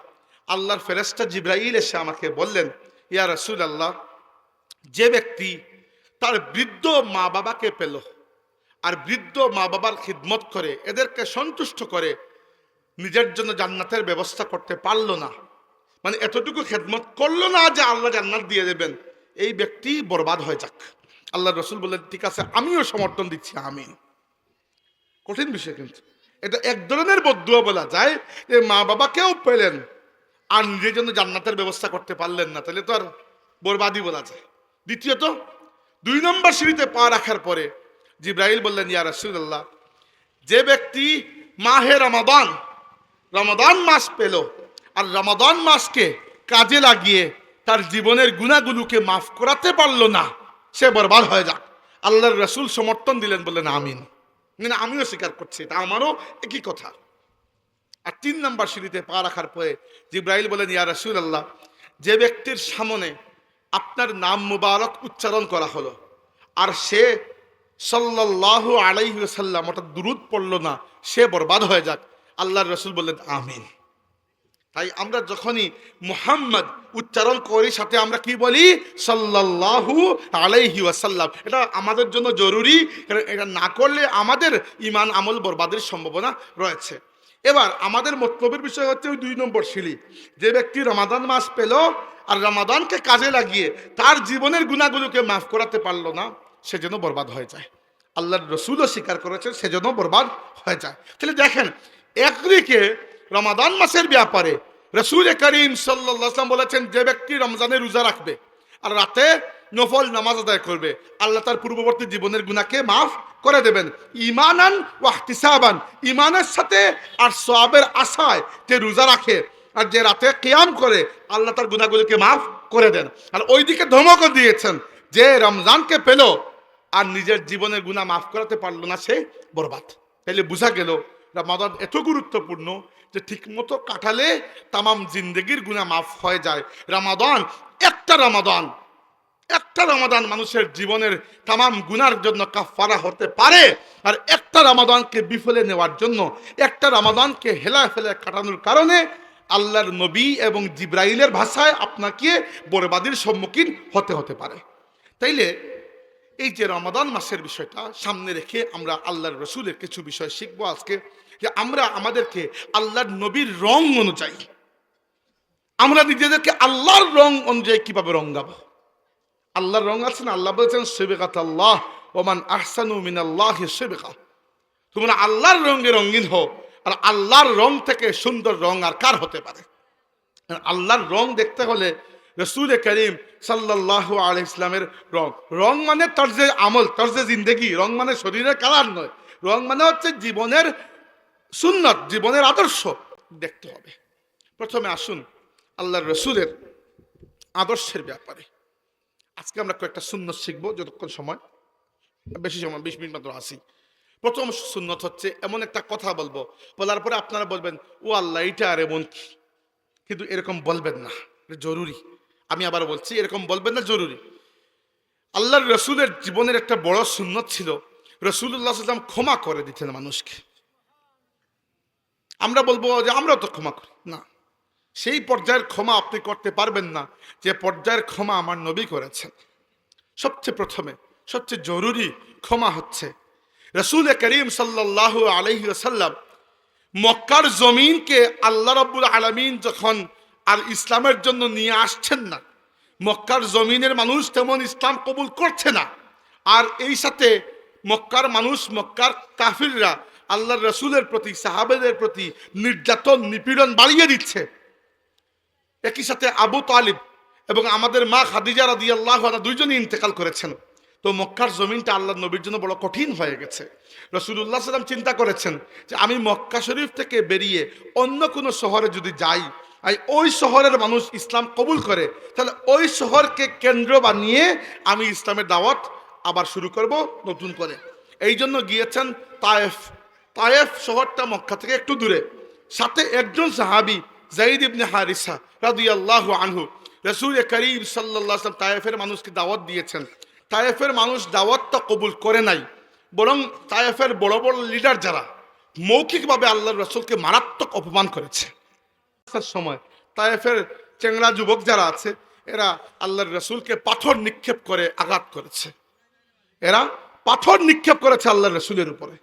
আল্লাহর ফেরেশতা জিবরাইল এসে আমাকে বললেন, ইয়া রাসূলুল্লাহ, যে ব্যক্তি তার বৃদ্ধ মা বাবাকে পেল আর বৃদ্ধ মা বাবার খিদমত করে, এদেরকে সন্তুষ্ট করে, নিজের জন্য জান্নাতের ব্যবস্থা করতে পারলো না, মানে এতটুকু খেদমত করলো না যে আল্লাহ জান্নাত দিয়ে দেবেন, এই ব্যক্তি বরবাদ হয়ে যাক। আল্লাহ রাসূল বললেন, ঠিক আছে, আমিও সমর্থন দিচ্ছি, আমিন। কঠিন বিষয়, কিন্তু এটা এক ধরনের বদদুয়া বলা যায় যে মা বাবাকেও পেলেন আর নিজের জন্য জান্নাতের ব্যবস্থা করতে পারলেন না, তাহলে তো আর বরবাদই বলা যায়। দ্বিতীয়ত, 2 নম্বর সিঁড়িতে পা রাখার পরে জিবরাইল বললেন, ইয়া রাসূলুল্লাহ, যে ব্যক্তি মাহে রমাদান মাস পেল আর রমাদান মাসকে কাজে লাগিয়ে তার জীবনের গুনাহগুলোকে মাফ করাতে পারলো না, সে বরবাদ হয়ে যাক। আল্লাহর রাসূল সমর্থন দিলেন, বললেন আমিন। মানে আমিও স্বীকার করছি, এটা আমারও একই কথা। আর 3 নম্বর সিঁড়িতে পা রাখার পরে জিবরাইল বলেন, ইয়া রাসূলুল্লাহ, যে ব্যক্তির সামনে আপনার নাম মুবারক উচ্চারণ করা হলো আর সে সাল্লাল্লাহু আলাইহি ওয়াসাল্লাম অর্থাৎ দুরূদ পড়লো না, সে বরবাদ হয়ে যাক। আল্লাহর রাসূল বললেন আমিন। তাই আমরা যখনই মুহাম্মদ উচ্চারণ করি, সাথে আমরা কি বলি? সাল্লাল্লাহু আলাইহি ওয়াসাল্লাম। এটা আমাদের জন্য জরুরি, কারণ এটা না করলে আমাদের ঈমান আমল বরবাদের সম্ভাবনা রয়েছে। এবার আমাদের মতলবের বিষয় হচ্ছে ওই 2 নম্বর সিঁড়ি। যে ব্যক্তি রমাদান মাস পেল আর রমাদানকে কাজে লাগিয়ে তার জীবনের গুনাহগুলোকে মাফ করাতে পারলো না, সে যেন বরবাদ হয়ে যায়। আল্লাহর রাসূলও স্বীকার করেছেন সেজন্য বরবাদ হয়ে যায়। তাহলে দেখেন, একদিকে রমাদান মাসের ব্যাপারে রাসূল করিম সাল্লাল্লাহু আলাইহি ওয়াসাল্লাম বলেছেন, যে ব্যক্তি রমজানের রোজা রাখবে আর রাতে নফল নামাজ আদায় করবে, আল্লাহ তার পূর্ববর্তী জীবনের গুনাহকে মাফ করে দেবেন। ঈমানান ওয়া ইহতিসাবান, ঈমানের সাথে আর সওয়াবের আশায় যে রোজা রাখে আর যে রাতে কিয়াম করে, আল্লাহ তার গুনাহগুলোকে মাফ করে দেন। আর ওইদিকে ধমকও দিয়েছেন, যে রমজানকে পেল আর নিজের জীবনের গুনাহ মাফ করাতে পারলো না, সে বরবাদ। তাইলে বোঝা গেল রমাদান এত গুরুত্বপূর্ণ যে ঠিকমতো কাটালে তামাম জিন্দেগির গুনাহ মাফ হয়ে যায়। রমাদান, একটা রমাদান মানুষের জীবনের তামাম গুনার জন্য কাফারা হতে পারে। আর একটা রমাদানকে বিফলে নেওয়ার জন্য, একটা রমাদানকে হেলায় ফেলে কাটানোর কারণে আল্লাহর নবী এবং জিব্রাইলের ভাষায় আপনাকে বরবাদির সম্মুখীন হতে পারে। তাইলে এই যে রমাদান মাসের বিষয়টা সামনে রেখে আমরা আল্লাহর রাসূলের কিছু বিষয় শিখবো আজকে, যে আমরা আমাদেরকে আল্লাহর নবীর রং অনুযায়ী, আমরা নিজেদেরকে আল্লাহর রং অনুযায়ী কিভাবে রঙাবো। আল্লাহর রং আছে না, আল্লাহ বলেছেন সিবগাতাল্লাহ ওয়া মান আহসানু মিনাল্লাহি সিবগা। তোমরা আল্লাহর রঙে রঙিন হও, আর আল্লাহর রং থেকে সুন্দর রং আর কার হতে পারে? আল্লাহর রং দেখতে হলে রাসূল করিম সাল্লাল্লাহু আলাইহি ইসলামের রং মানে তরজে আমল, তরজে জিন্দেগি। রং মানে শরীরের কালার নয়, রং মানে হচ্ছে জীবনের সুন্নত, জীবনের আদর্শ দেখতে হবে। প্রথমে আসুন আল্লাহর রাসূলের আদর্শের ব্যাপারে আজকে আমরা কয়েকটা সুন্নত শিখবো, যতক্ষণ সময়, বেশি সময় 20 মিনিট মাত্র আসি। প্রথম সুন্নত হচ্ছে এমন একটা কথা বলবো, বলার পরে আপনারা বলবেন ও আল্লাহ এটা আর এমন কি, কিন্তু এরকম বলবেন না, জরুরি। আমি আবার বলছি, এরকম বলবেন না, জরুরি। আল্লাহর রাসূলের জীবনের একটা বড় সুন্নত ছিল, রাসূলুল্লাহ সাল্লাল্লাহু আলাইহি ওয়াসাল্লাম ক্ষমা করে দিতেন মানুষকে। আমরা বলবো যে আমরাও তো ক্ষমা করি না, সেই পর্যায়ের ক্ষমা আপনি করতে পারবেন না যে পর্যায়ের ক্ষমা আমার নবী করেছেন। সবচেয়ে প্রথমে সবচেয়ে জরুরি ক্ষমা হচ্ছে রাসূল করিম সাল্লাল্লাহু আলাইহি ওয়াসাল্লাম মক্কার জমিনকে আল্লাহ রাব্বুল আলামিন যখন আর ইসলামের জন্য নিয়ে আসছেন না, মক্কার জমিনের মানুষ তেমন ইসলাম কবুল করছে না, আর এই সাথে মক্কার মানুষ, মক্কার কাফিররা আল্লাহর রাসূলের প্রতি, সাহাবাদের প্রতি নির্যাতন নিপীড়ন বাড়িয়ে দিচ্ছে। একই সাথে আবু তালিব এবং আমাদের মা খাদিজা রাদিয়াল্লাহু আনহা দুইজনই ইন্তেকাল করেছেন। তো মক্কার জমিনটা আল্লাহর নবীর জন্য বড় কঠিন হয়ে গেছে। রাসূলুল্লাহ সাল্লাল্লাহু আলাইহি ওয়াসাল্লাম চিন্তা করেছেন যে আমি মক্কা শরীফ থেকে বেরিয়ে অন্য কোনো শহরে যদি যাই, আর ওই শহরের মানুষ ইসলাম কবুল করে, তাহলে ওই শহরকে কেন্দ্র বানিয়ে আমি ইসলামের দাওয়াত আবার শুরু করব নতুন করে। এই জন্য গিয়েছেন তায়েফ। তায়েফ শহরটা মক্কা থেকে একটু দূরে। সাথে একজন সাহাবী যায়েদ ইবনে হারিসা রাদিয়াল্লাহু আনহু, রাসূল করিম সাল্লাল্লাহু আলাইহি ওয়াসাল্লাম তায়েফের মানুষকে দাওয়াত দিয়েছেন। তায়েফের মানুষ দাওয়াতটা কবুল করে নাই, বরং তায়েফের বড় বড় লিডার যারা মৌখিকভাবে আল্লাহর রাসূলকে মারাত্মক অপমান করেছে। সময় তায়েফের চেংড়া যুবক যারা আছে, এরা আল্লাহর রাসূলকে পাথর নিক্ষেপ করে আঘাত করেছে। এরা পাথর নিক্ষেপ করেছে আল্লাহর রাসূলের উপরে।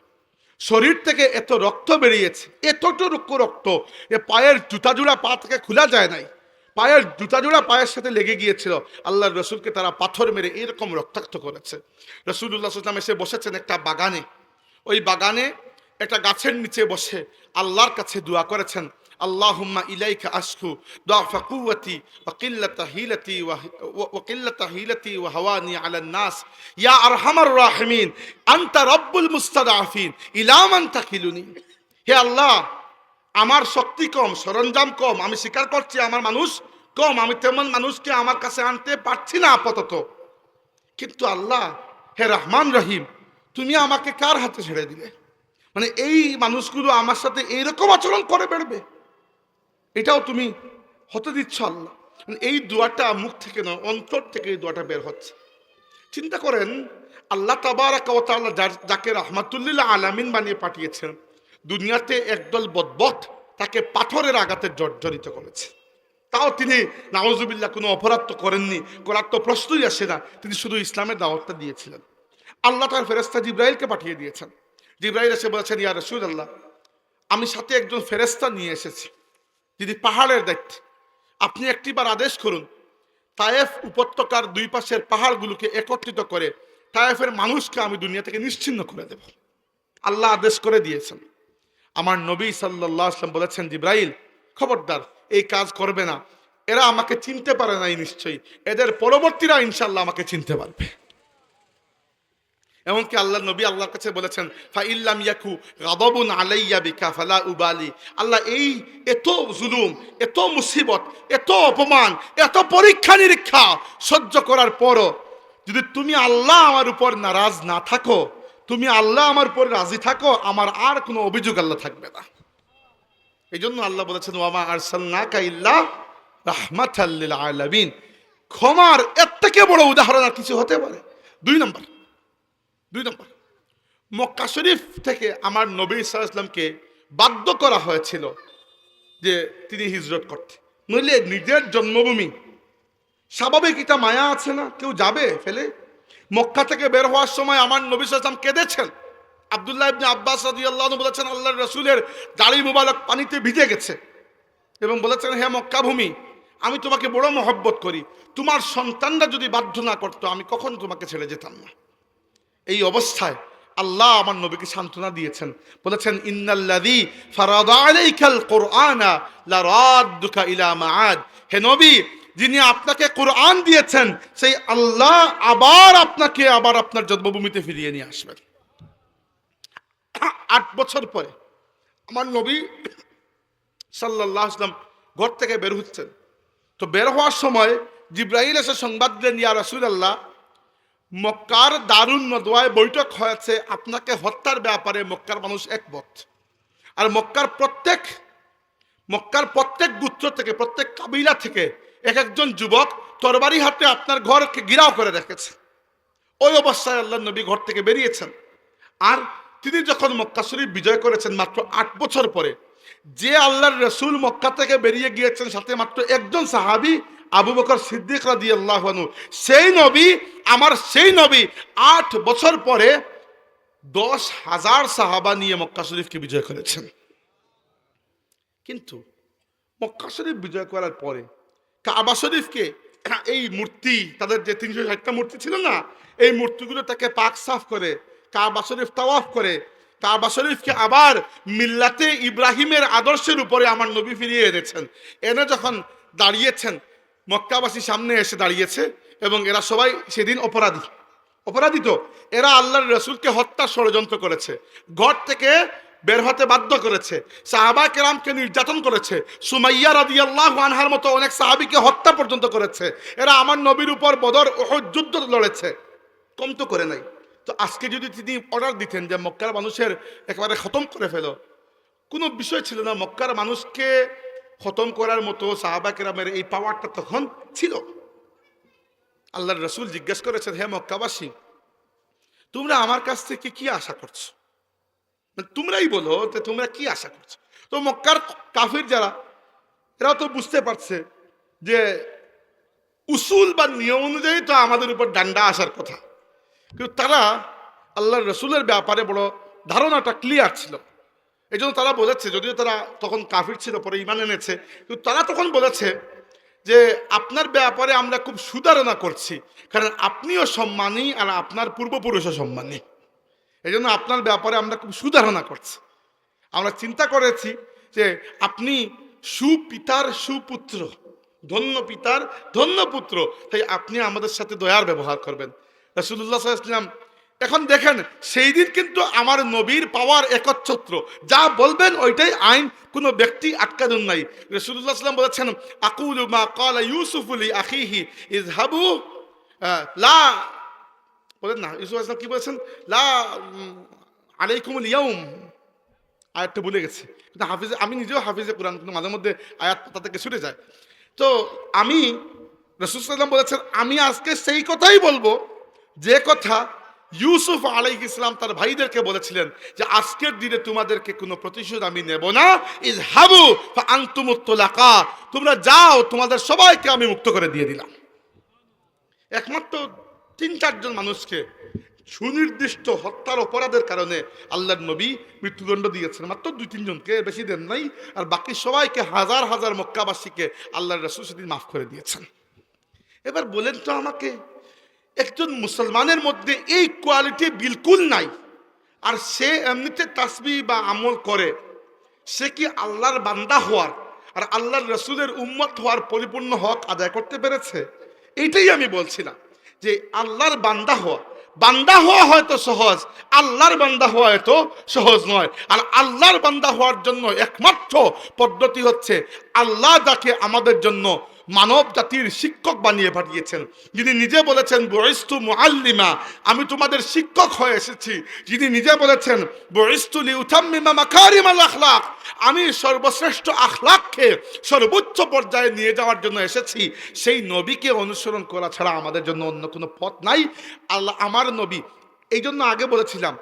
শরীর থেকে এত রক্ত বেরিয়েছে, এতটুকু রক্ত, এ পায়ের জুতা জোড়া পা থেকে খোলা যায় নাই, পায়ের জুতা জোড়া পায়ের সাথে লেগে গিয়েছিল। আল্লাহর রাসূলকে তারা পাথর মেরে এরকম রক্তাক্ত করেছে। রাসূলুল্লাহ সাল্লাল্লাহু আলাইহি ওয়াসাল্লাম এসে বসেছেন একটা বাগানে। ওই বাগানে একটা গাছের নিচে বসে আল্লাহর কাছে দোয়া করেছেন, আল্লাহুম্মা ইলাইকা আশকু দুআফা কুওয়াতি ওয়া কিল্লাতা হিলাতি ওয়া হাওয়ানি আলান নাস ইয়া আরহামার রাহিমিন আনতা রাব্বুল মুস্তাদআফিন ইলা মান তাকিলুনি। হে আল্লাহ, আমার শক্তি কম, সরঞ্জাম কম, আমি স্বীকার করছি আমার মানুষ কম, আমি তেমন মানুষকে আমার কাছে আনতে পারছি না আপাতত, কিন্তু আল্লাহ হে রহমান রহিম, তুমি আমাকে কার হাতে ছেড়ে দিলে? মানে এই মানুষগুলো আমার সাথে এইরকম আচরণ করে বেড়বে, এটাও তুমি হতে দিচ্ছ আল্লাহ। এই দোয়াটা মুখ থেকে নয়, অন্তর থেকে এই দোয়াটা বের হচ্ছে। চিন্তা করেন, আল্লাহ তাবারাক ওয়া তাআলা যাকে রাহমাতুল্লিল আলামিন বানিয়ে পাঠিয়েছেন, দুনিয়াতে একদল বদবখ তাকে পাথরের আঘাতে জর্জরিত করেছে। তাও তিনি নাউজুবিল্লাহ কোনো অপরাধ তো করেননি, করার তো প্রশ্নই আসে না। তিনি শুধু ইসলামের দাওয়াতটা দিয়েছিলেন। আল্লাহ তার ফেরেশতা জিবরাইলকে পাঠিয়ে দিয়েছেন। জিবরাইল এসে বলেছেন, ইয়া রাসূলুল্লাহ, আমি সাথে একজন ফেরেশতা নিয়ে এসেছি যিনি পাহাড়ের দায়িত্বে। আপনি একটিবার আদেশ করুন, তায়েফ উপত্যকার দুই পাশের পাহাড়গুলোকে একত্রিত করে তায়েফের মানুষকে আমি দুনিয়া থেকে নিশ্চিহ্ন করে দেব। আল্লাহ আদেশ করে দিয়েছেন। আমার নবী সাল্লাল্লাহু আলাইহি ওয়াসাল্লাম বলেছেন, জিবরাইল খবরদার এই কাজ করবে না, এরা আমাকে চিনতে পারে নাই নিশ্চয়ই, এদের পরবর্তীরা ইনশাআল্লাহ আমাকে চিনতে পারবে। এমনকি আল্লাহ নবী আল্লাহর কাছে বলেছেন, ফাইল্লাম ইয়াকু গাদাবুন আলাইয়া বিকা ফালা উবালি। আল্লাহ এই এত জুলুম, এত মুসিবত, এত অপমান, এত পরীক্ষা নিরীক্ষা সহ্য করার পরও যদি তুমি আল্লাহ আমার উপর নারাজ না থাকো, তুমি আল্লাহ আমার উপর রাজি থাকো, আমার আর কোনো অভিযোগ আল্লাহ থাকবে না। এই জন্য আল্লাহ বলেছেন, ওয়ামা আরসালনাকা ইল্লা রাহমাতাল লিল আলামিন। ক্ষমার এর থেকে বড় উদাহরণ আর কিছু হতে পারে? দুই নম্বর, মক্কা শরীফ থেকে আমার নবী সাল্লাল্লাহু আলাইহি ওয়াসাল্লামকে বাধ্য করা হয়েছিল যে তিনি হিজরত করতে, নইলে নিজের জন্মভূমি, স্বাভাবিক এটা মায়া আছে না, কেউ যাবে ফেলে? মক্কা থেকে বের হওয়ার সময় আমার নবী সাল্লাল্লাহু আলাইহি ওয়াসাল্লাম কেঁদেছেন। আব্দুল্লাহ ইবনে আব্বাস রাদিয়াল্লাহু আনহু বলেছেন, আল্লাহর রাসূলের দাড়ি মুবারক পানিতে ভিজে গেছে এবং বলেছেন, হে মক্কা ভূমি, আমি তোমাকে বড় মহব্বত করি, তোমার সন্তানরা যদি বাধ্য না করতো আমি কখনো তোমাকে ছেড়ে যেতাম না। এই অবস্থায় আল্লাহ আমার নবীকে সান্ত্বনা দিয়েছেন, বলেছেন, ইন্নাল্লাযী ফারাদা আলাইকাল কুরআনা লারাদ্দুকা ইলা মাআদ। হে নবী, যিনি আপনাকে কোরআন দিয়েছেন সেই আল্লাহ আবার আপনাকে আবার আপনার জন্মভূমিতে ফিরিয়ে নিয়ে আসবেন। 8 বছর পরে আমার নবী সাল্লাল্লাহু আলাইহি ওয়াসাল্লাম ঘর থেকে বের হচ্ছেন। তো বের হওয়ার সময় জিবরাইল এসে সংবাদ দিলেন, ইয়া রাসূলুল্লাহ, মক্কার দারুন নদওয়ায় বৈঠক হয়েছে, আপনাকে হত্যার ব্যাপারে মক্কার মানুষ একমত। আর মক্কার প্রত্যেক গোত্র থেকে, প্রত্যেক কাবিলা থেকে এক একজন যুবক তরবারি হাতে আপনার ঘরকে ঘিরাও করে রেখেছে। ওই অবস্থায় আল্লাহর নবী ঘর থেকে বেরিয়েছেন। আর তিনি যখন মক্কা শরীফ বিজয় করেছেন মাত্র 8 বছর পরে, যে আল্লাহর রাসূল মক্কা থেকে বেরিয়ে গিয়েছেন সাথে মাত্র একজন সাহাবী আবু বকর সিদ্দিক রাদিয়াল্লাহু আনহু, সেই নবী 8 বছর পরে 10,000 সাহাবা নিয়ে মক্কা শরীফকে বিজয় করেছেন। কিন্তু মক্কা শরীফ বিজয় করার পরে কাবা শরীফকে, এই মূর্তি, তাদের যে 360টা মূর্তি ছিল না, এই মূর্তিগুলো তাকে পাক সাফ করে কাবা শরীফ তাওয়াফ করে কাবা শরীফকে আবার মিল্লাতে ইব্রাহিমের আদর্শের উপরে আমার নবী ফিরিয়ে এনেছেন। এনে যখন দাঁড়িয়েছেন, মক্কাবাসী সামনে এসে দাঁড়িয়েছে এবং এরা সবাই সেদিন অপরাধী তো এরা আল্লাহর রাসূলকে হত্যার ষড়যন্ত্র করেছে, ঘর থেকে বের হতে বাধ্য করেছে, সাহাবা কেরামকে নির্যাতন করেছে, সুমাইয়া রাদিয়াল্লাহু আনহার মতো অনেক সাহাবীকে হত্যা পর্যন্ত করেছে। এরা আমার নবীর উপর বদর উহুদ যুদ্ধ লড়েছে, কম তো করে নাই। তো আজকে যদি তিনি অর্ডার দিতেন যে মক্কার মানুষের একেবারে খতম করে ফেলো, কোনো বিষয় ছিল না। মক্কার মানুষকে খতম করার মতো সাহাবা কেরামের এই পাওয়ারটা তখন ছিল। আল্লাহর রাসূল জিজ্ঞেস করেছেন, হে মক্কাবাসী, তোমরা আমার কাছ থেকে কি আশা করছো? তোমরাই বলো যে তোমরা কি আশা করছো। তো মক্কার কাফির যারা, এরা তো বুঝতে পারছে যে উসুল বা নিয়ম অনুযায়ী তো আমাদের উপর ডান্ডা আসার কথা, কিন্তু তারা আল্লাহর রাসূলের ব্যাপারে বড় ধারণাটা ক্লিয়ার ছিল। এই জন্য তারা বলেছে, যদিও তারা তখন কাফির ছিল, পরে ঈমান এনেছে, কিন্তু তারা তখন বলেছে যে আপনার ব্যাপারে আমরা খুব সুধারণা করছি, কারণ আপনিও সম্মানী আর আপনার পূর্বপুরুষও সম্মানী। এই জন্য আপনার ব্যাপারে আমরা খুব সুধারণা করছি। আমরা চিন্তা করেছি যে আপনি সুপিতার সুপুত্র, ধন্য পিতার ধন্য পুত্র, তাই আপনি আমাদের সাথে দয়ার ব্যবহার করবেন। রাসূলুল্লাহ সাল্লাল্লাহু আলাইহি ওয়াসাল্লাম, এখন দেখেন সেই দিন কিন্তু আমার নবীর পাওয়ার একচ্ছত্র, যা বলবেন ওইটাই আইন, কোনো ব্যক্তি আটকানোর নাই। রাসূলুল্লাহ সাল্লাল্লাহু আলাইহি ওয়াসাল্লাম বলেছেন, আকুলু মা ক্বালা ইউসুফু লি আখিহি ইযহাবু লা, বলেন না ইউসুফ আলাইহিস সালাম কি বলেছেন, লা আলাইকুমুল ইয়াউম, আয়াতটা ভুলে গেছি, কিন্তু আমি নিজেও হাফিজে কোরআন, কিন্তু মাঝে মধ্যে আয়াত পাতা থেকে ছুটে যায়। তো আমি রাসূল সাল্লাল্লাহু আলাইহি ওয়াসাল্লাম বলেছেন, আমি আজকে সেই কথাই বলবো যে কথা ইউসুফ আলাইহিস সালাম তার ভাইদেরকে বলেছিলেন যে আজকের দিনে তোমাদেরকে কোনো প্রতিশোধ আমি নেব না, ইযহাবু ফাআনতুমুত তুলাকা, তোমরা যাও, তোমাদের সবাইকে আমি মুক্ত করে দিয়ে দিলাম। একমাত্র ৩-৪ জন মানুষকে সুনির্দিষ্ট হত্যার অপরাধের কারণে আল্লাহর নবী মৃত্যুদণ্ড দিয়েছেন, মাত্র ২-৩ জনকে, বেশি দেন নাই। আর বাকি সবাইকে হাজার হাজার মক্কাবাসীকে আল্লাহর রাসূল সেদিন মাফ করে দিয়েছেন। এবার বলেন তো আমাকে, একজন মুসলমানের মধ্যে এই কোয়ালিটি বিলকুল নাই, আর সে এমনিতে তাসবিহ বা আমল করে, সে কি আল্লাহর বান্দা হওয়ার আর আল্লাহর রাসূলের উম্মত হওয়ার পরিপূর্ণ হক আদায় করতে পেরেছে? এইটাই আমি বলছিলাম যে আল্লাহর বান্দা হওয়া হয়তো সহজ, আল্লাহর বান্দা হওয়া এত সহজ নয়। আর আল্লাহর বান্দা হওয়ার জন্য একমাত্র পদ্ধতি হচ্ছে আল্লাহ যাকে আমাদের জন্য মানব জাতির শিক্ষক বানিয়ে পাঠিয়েছেন, যিনি নিজে বলেছেন বুইস্তু মুআল্লিমা, আমি তোমাদের শিক্ষক হয়ে এসেছি, যিনি নিজে বলেছেন বুইস্তু লিউতাম্মিমা মাকারিমাল আখলাক, আমি সর্বশ্রেষ্ঠ আখলাককে সর্বোচ্চ পর্যায়ে নিয়ে যাওয়ার জন্য এসেছি। সেই নবীকে অনুসরণ করা ছাড়া আমাদের জন্য অন্য কোনো পথ নাই। আল্লাহ আমার নবী, এই জন্য আগে বলেছিলাম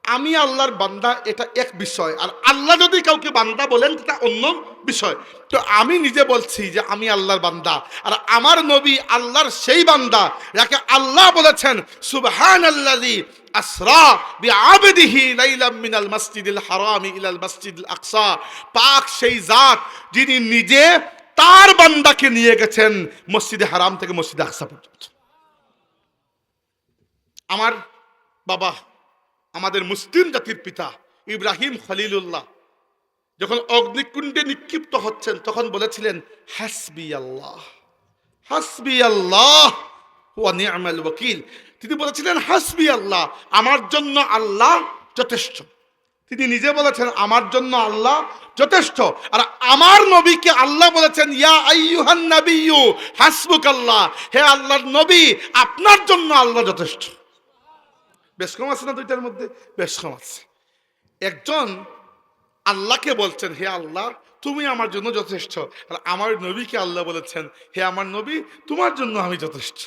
আমি আল্লাহর বান্দা, এটা এক বিষয়, আর আল্লাহ যদি কাউকে বান্দা বলেন এটা অন্য বিষয়। তো আমি নিজে বলছি যে আমি আল্লাহর বান্দা, আর আমার নবী আল্লাহর সেই বান্দা যাকে আল্লাহ বলেছেন সুবহানাল্লাযী আসরা বিআবদিহি লাইলাম মিনাল মাসজিদিল হারামি ইলাল মাসজিদিল আকসা, পাক সেই জাত যিনি নিজে তার বান্দাকে নিয়ে গেছেন মসজিদে হারাম থেকে মসজিদে আকসা পর্যন্ত। আমার বাবা, আমাদের মুসলিম জাতির পিতা ইব্রাহিম খলিলুল্লাহ যখন অগ্নিকুণ্ডে নিক্ষিপ্ত হচ্ছেন তখন বলেছিলেন হাসবি আল্লাহ, হাসবি আল্লাহ ওয়া নি'মাল ওয়াকিল। তিনি বলেছিলেন হাসবি আল্লাহ, আমার জন্য আল্লাহ যথেষ্ট। তিনি নিজে বলেছেন আমার জন্য আল্লাহ যথেষ্ট। আর আমার নবীকে আল্লাহ বলেছেন ইয়া আইয়ুহান নাবিয়্যু হাসবুকাল্লাহ, হে আল্লাহর নবী আপনার জন্য আল্লাহ যথেষ্ট। বেশ কম আছে না দুইটার মধ্যে? বেশ কম আছে। একজন আল্লাহকে বলছেন হে আল্লাহ তুমি আমার জন্য যথেষ্ট, আর আমার নবীকে আল্লাহ বলেছেন হে আমার নবী তোমার জন্য আমি যথেষ্ট।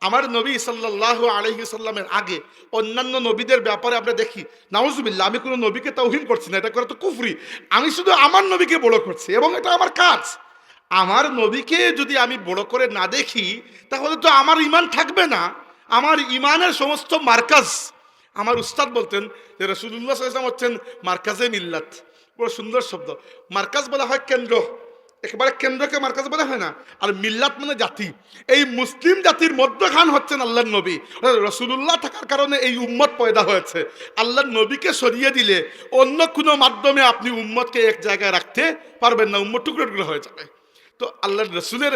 আমার নবী সাল্লাল্লাহু আলাইহি সাল্লামের আগে অন্যান্য নবীদের ব্যাপারে আমরা দেখি, নাউজুবিল্লাহ, আমি কোনো নবীকে তাওহীন করছি না, এটা করে তো কুফরি। আমি শুধু আমার নবীকে বড় করছি এবং এটা আমার কাজ। আমার নবীকে যদি আমি বড় করে না দেখি তাহলে তো আমার ঈমান থাকবে না। আমার ঈমানের সমস্ত মার্কাজ, আমার উস্তাদ বলতেন যে রাসূলুল্লাহ সাল্লাল্লাহু আলাইহি ওয়াসাল্লাম হচ্ছেন মার্কাজে মিল্লাত। বড় সুন্দর শব্দ। মার্কাজ বলা হয় কেন্দ্র, একেবারে কেন্দ্রকে মার্কাজ বলা হয় না। আর মিল্লাত মানে জাতি। এই মুসলিম জাতির মধ্যখান হচ্ছেন আল্লাহর নবী। রাসূলুল্লাহ থাকার কারণে এই উম্মত পয়দা হয়েছে। আল্লাহর নবীকে সরিয়ে দিলে অন্য কোনো মাধ্যমে আপনি উম্মতকে এক জায়গায় রাখতে পারবেন না, উম্মত টুকরো টুকরো হয়ে যাবে। তো আল্লাহর রসুলের,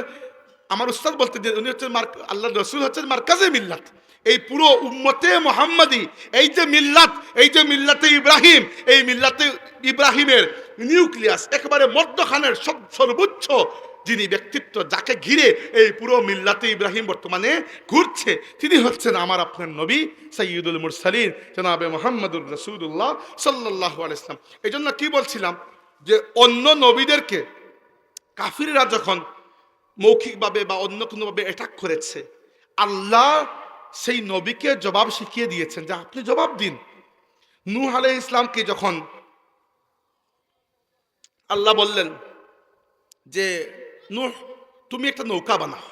আমার উস্তাদ বলতে যে উনি হচ্ছেন আল্লাহর রসুল হচ্ছেন মার্কাজে মিল্লাত। এই পুরো উম্মতে মুহাম্মাদি, এই যে মিল্লাত, এই যে মিল্লাতে ইব্রাহিম, এই মিল্লাতে ইব্রাহিমের নিউক্লিয়াস, একেবারে মধ্যখানের সর্বোচ্চ যিনি ব্যক্তিত্ব, যাকে ঘিরে এই পুরো মিল্লাতে ইব্রাহিম বর্তমানে ঘুরছে, তিনি হচ্ছেন আমার আপনার নবী সাইয়্যিদুল মুরসালিন জনাবে মুহাম্মদুর রাসূলুল্লাহ সাল্লাল্লাহু আলাইহি ওয়াসাল্লাম। এই জন্য কি বলছিলাম যে অন্য নবীদেরকে কাফিররা যখন মৌখিকভাবে বা অন্য কোনোভাবে অ্যাটাক করেছে, আল্লাহ সেই নবীকে জবাব শিখিয়ে দিয়েছেন যে আপনি জবাব দিন। নূহ আলাইহিস ইসলামকে যখন আল্লাহ বললেন যে নূহ তুমি একটা নৌকা বানাও,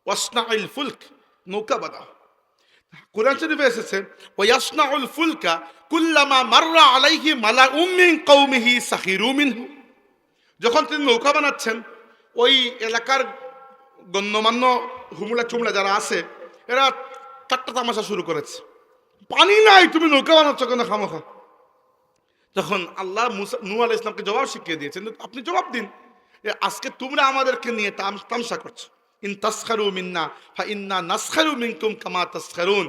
ওয়াসনাইল ফুলক, নৌকা বানাও। কোরআন শরীফে এসেছে ওয়াসনাউল ফুলকা কুল্লামা মাররা আলাইহি মালাউম মিন কওমিহি সাখিরু মিনহু। যখন তিনি নৌকা বানাচ্ছেন ওই এলাকার গণ্যমান্য হুমলা চুমলা যারা আছে এরা ঠাট্টা তামাশা শুরু করেছে, পানি নাই তুমি নৌকা বানাচ্ছ কেন খামোখা। তখন আল্লাহ নূহ আলাইহিস সালামকে জবাব শিখিয়ে দিয়েছেন আপনি জবাব দিন, আজকে তোমরা আমাদেরকে নিয়ে তামসা করছো, ইন তাসখারু মিন্না ফা ইন্না নাসখারু মিনকুম কামা তাসখারুন।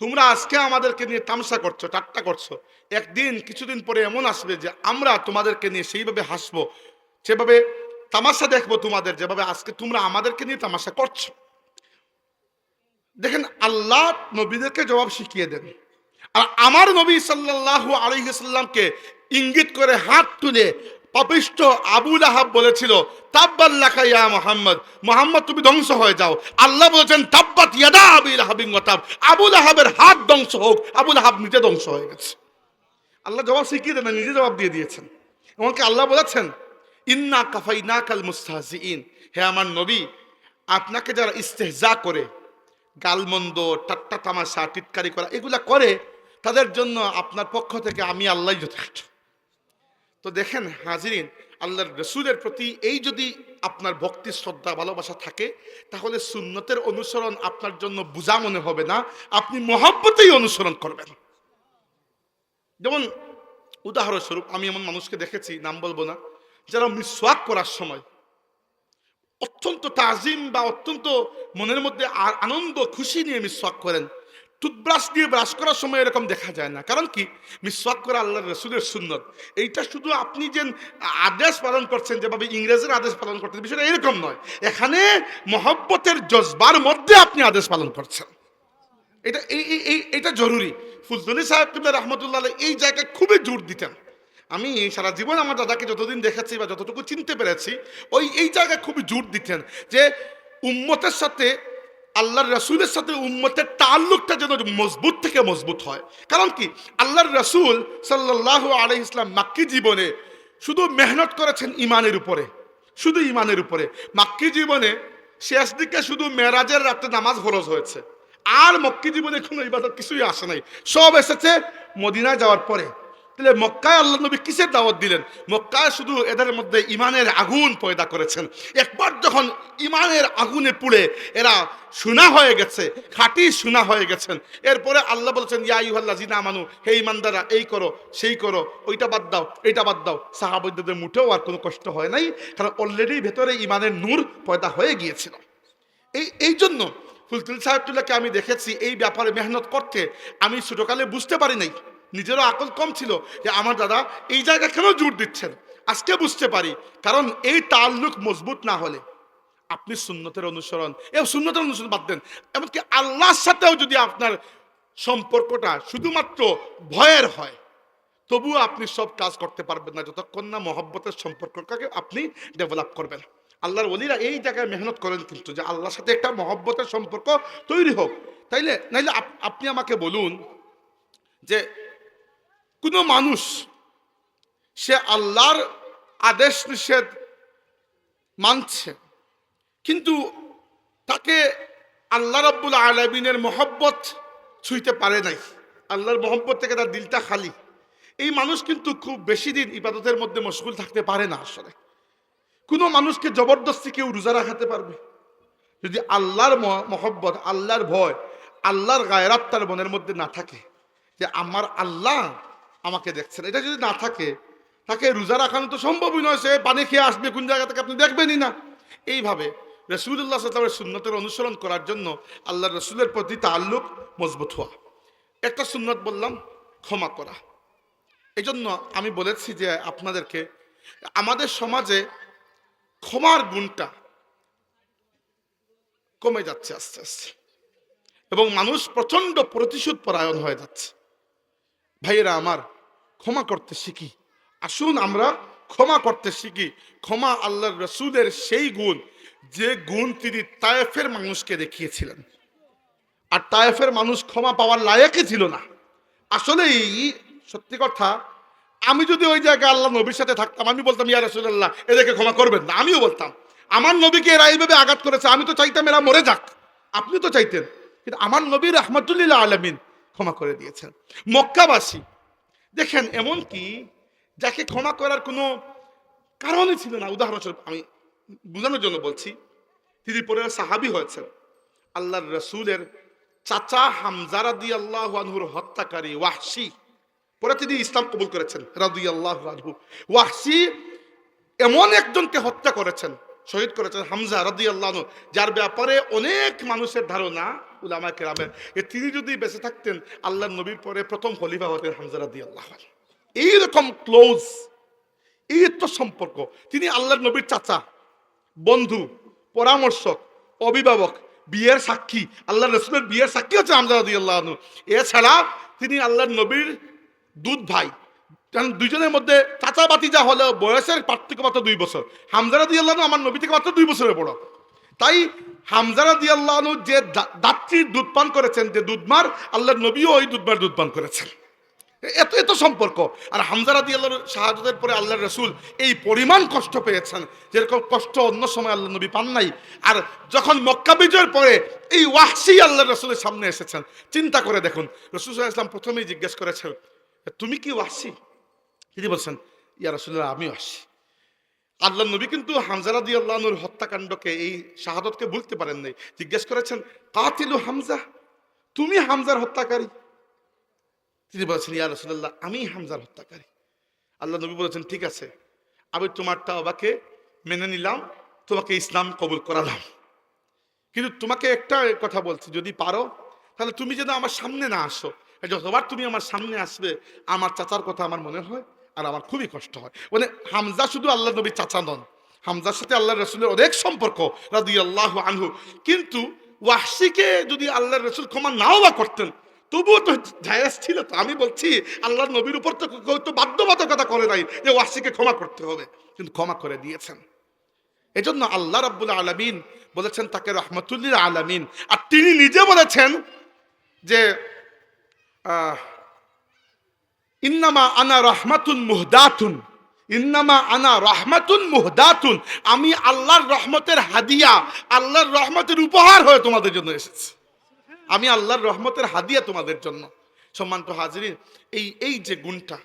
তোমরা আজকে আমাদেরকে নিয়ে তামসা করছো, ঠাট্টা করছো, একদিন কিছুদিন পরে এমন আসবে যে আমরা তোমাদেরকে নিয়ে সেইভাবে হাসবো, সেভাবে তামাশা দেখবো তোমাদের, যেভাবে আজকে তোমরা আমাদেরকে নিয়ে তামাশা করছো। দেখেন আল্লাহ নবীদেরকে জবাব শিখিয়ে দেন, আর আমার নবী সাল্লাল্লাহু আলাইহি সাল্লামকে ইঙ্গিত করে হাত তুলে পাপিষ্ঠ আবু লাহাব বলেছিল তাব্বাত লাকা ইয়া মুহাম্মদ, মুহাম্মদ তুমি ধ্বংস হয়ে যাও। আল্লাহ বলেছেন তাব্বাত ইয়াদা আবি লাহাবিন ওয়া তাব, আবু লাহাবের হাত ধ্বংস হোক, আবু লাহাব নিজে ধ্বংস হয়ে গেছে। আল্লাহ জবাব শিখিয়ে দেন, নিজে জবাব দিয়ে দিয়েছেন। এমনকি আল্লাহ বলেছেন, ইন্না কাফাইনাকাল মুস্তাহজিইন, হে আমার নবী, আপনাকে যারা ইস্তেহজা করে, গালমন্দ, ঠাট্টা তামাশা, টিটকারি করা এগুলা করে, তাদের জন্য আপনার পক্ষ থেকে আমি আল্লাহই যথেষ্ট। তো দেখেন হাজিরিন, আল্লাহর রসুলের প্রতি এই যদি আপনার ভক্তি, শ্রদ্ধা, ভালোবাসা থাকে, তাহলে সুন্নতের অনুসরণ আপনার জন্য বোঝা মনে হবে না, আপনি মহব্বতেই অনুসরণ করবেন। যেমন উদাহরণস্বরূপ আমি এমন মানুষকে দেখেছি, নাম বলবো না, যারা মিসওয়াক করার সময় অত্যন্ত তাজিম বা অত্যন্ত মনের মধ্যে আনন্দ খুশি নিয়ে মিসওয়াক করেন। টুথব্রাশ দিয়ে ব্রাশ করার সময় এরকম দেখা যায় না। কারণ কি? মিসওয়াক করা আল্লাহর রাসূলের সুন্নত। এইটা শুধু আপনি যে আদেশ পালন করছেন, যেভাবে ইংরেজের আদেশ পালন করতেন, বিষয়টা এরকম নয়। এখানে মহব্বতের জজবার মধ্যে আপনি আদেশ পালন করছেন। এটা জরুরি। ফুজলুল সাহেব কিবলা রাহমাতুল্লাহ আলাইহি এই জায়গায় খুবই জোর দিতেন। আমি সারা জীবন আমার দাদাকে যতদিন দেখেছি বা যতটুকু চিনতে পেরেছি, এই জায়গায় খুবই জোর দিতেন যে উম্মতের সাথে, আল্লাহর রাসূলের সাথে উম্মতের তাল্লুকটা যেন মজবুত থেকে মজবুত হয়। কারণ কি? আল্লাহর রাসূল সাল্লাল্লাহু আলাইহি ইসলাম মাক্কি জীবনে শুধু মেহনত করেছেন ইমানের উপরে, শুধু ইমানের উপরে। মাক্কি জীবনে শেষ দিকে শুধু মেরাজের রাতে নামাজ ফরজ হয়েছে, আর মক্কি জীবনে কোনো ইবাদত কিছুই আসে নাই, সব এসেছে মদিনায় যাওয়ার পরে। তাহলে মক্কায় আল্লাহ নবী কিসের দাওয়াত দিলেন? মক্কায় শুধু এদের মধ্যে ইমানের আগুন পয়দা করেছেন। একবার যখন ইমানের আগুনে পুড়ে এরা সুনা হয়ে গেছে, খাঁটি সুনা হয়ে গেছেন, এরপরে আল্লাহ বলেছেন, ইয়া আইয়ুহাল্লাযিনা আমানু, হে ঈমানদাররা, এই করো সেই করো, ওইটা বাদ দাও এটা বাদ দাও। সাহাবাদের মুঠেও আর কোনো কষ্ট হয় নাই, কারণ অলরেডি ভেতরে ইমানের নূর পয়দা হয়ে গিয়েছিল। এই জন্য ফুলতুল সাহেবতুল্লাহকে আমি দেখেছি এই ব্যাপারে মেহনত করতে। আমি ছোটকালে বুঝতে পারি নাই, নিজেরও আকল কম ছিল যে আমার দাদা এই জায়গায় কেন জোর দিচ্ছেন। আজকে বুঝতে পারি, কারণ এই তাল্লুক মজবুত না হলে আপনি সুন্নতের অনুসরণ বাদ দেন, এমনকি আল্লাহর সাথেও যদি আপনার সম্পর্কটা শুধুমাত্র ভয়ের হয়, তবুও আপনি সব কাজ করতে পারবেন না যতক্ষণ না মহব্বতের সম্পর্কটাকে আপনি ডেভেলপ করবেন। আল্লাহর ওলিরা এই জায়গায় মেহনত করেন কিন্তু, যে আল্লাহর সাথে একটা মহব্বতের সম্পর্ক তৈরি হোক। নাইলে আপনি আমাকে বলুন যে কোনো মানুষ সে আল্লাহর আদেশ নিষেধ মানছে, কিন্তু তাকে আল্লাহ রাব্বুল আলামিনের মহব্বত ছুঁইতে পারে নাই, আল্লাহর মহব্বত থেকে তার দিলটা খালি, এই মানুষ কিন্তু খুব বেশি দিন ইবাদতের মধ্যে মশগুল থাকতে পারে না। আসলে কোনো মানুষকে জবরদস্তি কেউ রোজা রাখাতে পারবে? যদি আল্লাহর মহব্বত, আল্লাহর ভয়, আল্লাহর গায়রাত তার মনের মধ্যে না থাকে, যে আমার আল্লাহ আমাকে দেখছেন, এটা যদি না থাকে, তাকে রোজা রাখানো তো সম্ভবই নয়। সে পানি খেয়ে আসবে কোন জায়গা থেকে আপনি দেখবেনই না। এইভাবে রাসূলুল্লাহ সাল্লাল্লাহু আলাইহি ওয়াসাল্লামের সুন্নতের অনুসরণ করার জন্য আল্লাহর রাসূলের প্রতি তাআল্লুক মজবুত হওয়া। একটা সুন্নত বললাম, ক্ষমা করা। এই জন্য আমি বলেছি যে আপনাদেরকে, আমাদের সমাজে ক্ষমার গুণটা কমে যাচ্ছে আস্তে আস্তে, এবং মানুষ প্রচন্ড প্রতিশোধ পরায়ণ হয়ে যাচ্ছে। ভাইয়েরা আমার, ক্ষমা করতে শিখি। আসুন আমরা ক্ষমা করতে শিখি। ক্ষমা আল্লাহর রাসূলের সেই গুণ, যে গুণ তিনি তায়েফের মানুষকে দেখিয়েছিলেন। আর তায়েফের মানুষ ক্ষমা পাওয়ার লায়কই ছিল না। আসলেই সত্যি কথা, আমি যদি ওই জায়গায় আল্লাহ নবীর সাথে থাকতাম, আমি বলতাম, ইয়া রাসূলুল্লাহ, এদেরকে ক্ষমা করবেন না। আমিও বলতাম, আমার নবীকে এরা এইভাবে আঘাত করেছে, আমি তো চাইতাম এরা মরে যাক। আপনি তো চাইতেন, কিন্তু আমার নবী রাহমাতুল লিল আলামিন ক্ষমা করে দিয়েছেন। মক্কাবাসী দেখেন, এমন কি যাকে ক্ষমা করার কোনো কারণই ছিল না। উদাহরণস্বরূপ আমি বোঝানোর জন্য বলছি, তিনি পরে সাহাবী হয়েছেন। আল্লাহর রাসূলের চাচা হামজা রাদিয়াল্লাহু আনহুর হত্যাকারী ওয়াহশী, পরে তিনি ইসলাম কবুল করেছেন রাদিয়াল্লাহু আনহু। ওয়াহশী এমন একজনকে হত্যা করেছেন, শহীদ করেছেন, হামজা রাদিয়াল্লাহু আনহু, যার ব্যাপারে অনেক মানুষের ধারণা, উলামায়ে কেরামের, তিনি যদি বেঁচে থাকতেন আল্লাহর নবীর পরে প্রথম খলিফা হতেন হামজা রাদিয়াল্লাহু আনহু। এইরকম ক্লোজ, এই তো সম্পর্ক। তিনি আল্লাহর নবীর চাচা, বন্ধু, পরামর্শক, অভিভাবক, বিয়ের সাক্ষী। আল্লাহর রাসূলের বিয়ের সাক্ষী হচ্ছে হামজা রাদিয়াল্লাহু আনহু। এছাড়া তিনি আল্লাহর নবীর দুধ ভাই, কারণ দুইজনের মধ্যে চাচা বাতিজা হলেও বয়সের পার্থক্য মাত্র 2 বছর। হামজা রাদিয়াল্লাহু আনহু আমার নবী থেকে মাত্র 2 বছরের বড়। তাই হামজা রাদিয়াল্লাহু আনহু যে দাত্রীর দুধ পান করেছেন, যে দুধমার, আল্লাহর নবীও ওই দুধমার দুধ পান করেছেন। এত এত সম্পর্ক। আর হামজা রাদিয়াল্লাহু শাহাদাতের পরে আল্লাহর রাসূল এই পরিমাণ কষ্ট পেয়েছেন, যেরকম কষ্ট অন্য সময় আল্লাহ নবী পান নাই। আর যখন মক্কা বিজয়ের পরে এই ওয়াহশী আল্লাহর রাসূলের সামনে এসেছেন, চিন্তা করে দেখুন, রাসূল সাল্লাল্লাহু আলাইহি ওয়াসাল্লাম প্রথমেই জিজ্ঞেস করেছেন, তুমি কি ওয়াহশী? তিনি বলছেন, ইয়া রাসূলুল্লাহ, আমি ওয়াহশী। আল্লাহ নবী কিন্তু হামজা রাদিয়াল্লাহু আনহুর হত্যাকাণ্ডকে, এই শাহাদাতকে ভুলতে পারেন নাই। জিজ্ঞেস করেছেন, কাতিলু হামজা, তুমি হামজার হত্যাকারী? তিনি বলেছেন, ইয়া রাসূলুল্লাহ, আমি হামজার হত্যাকারী। আল্লাহ নবী বলেছেন, ঠিক আছে, আমি তোমারটা বাবাকে মেনে নিলাম, তোমাকে ইসলাম কবুল করালাম, কিন্তু তোমাকে একটা কথা বলছি, যদি পারো তাহলে তুমি যেন আমার সামনে না আসো। যতবার তুমি আমার সামনে আসবে আমার চাচার কথা আমার মনে হয় আর আমার খুবই কষ্ট হয়। মানে হামজা শুধু আল্লাহ নবী চাচা নন, হামজার সাথে আল্লাহ রসুলের অনেক সম্পর্ক রাদিয়াল্লাহু আনহু। কিন্তু ওয়াহশীকে যদি আল্লাহ রসুল ক্ষমা নাও বা করতেন, তবুও তো জায়েজ ছিল। তো আমি বলছি, আল্লাহ নবীর উপর তো বাধ্যবাধকতা করে নাই যে ওয়াহশীকে ক্ষমা করতে হবে, কিন্তু ক্ষমা করে দিয়েছেন। এজন্য আল্লাহ রাব্বুল আলামিন বলেছেন তাকে রহমতুল্লিল আলামিন। আর তিনি নিজে বলেছেন যে ইন্নামা আনা রাহমাতুন মুহদাতুন, ইন্নামা আনা রাহমাতুন মুহদাতুন, আমি আল্লাহর রহমতের হাদিয়া, আল্লাহর রহমতের উপহার হয়ে তোমাদের জন্য এসেছি। আমি আল্লাহর রহমতের হাদিয়া তোমাদের জন্য। সম্মানিত হাজিরিন, এই যে গুণটা,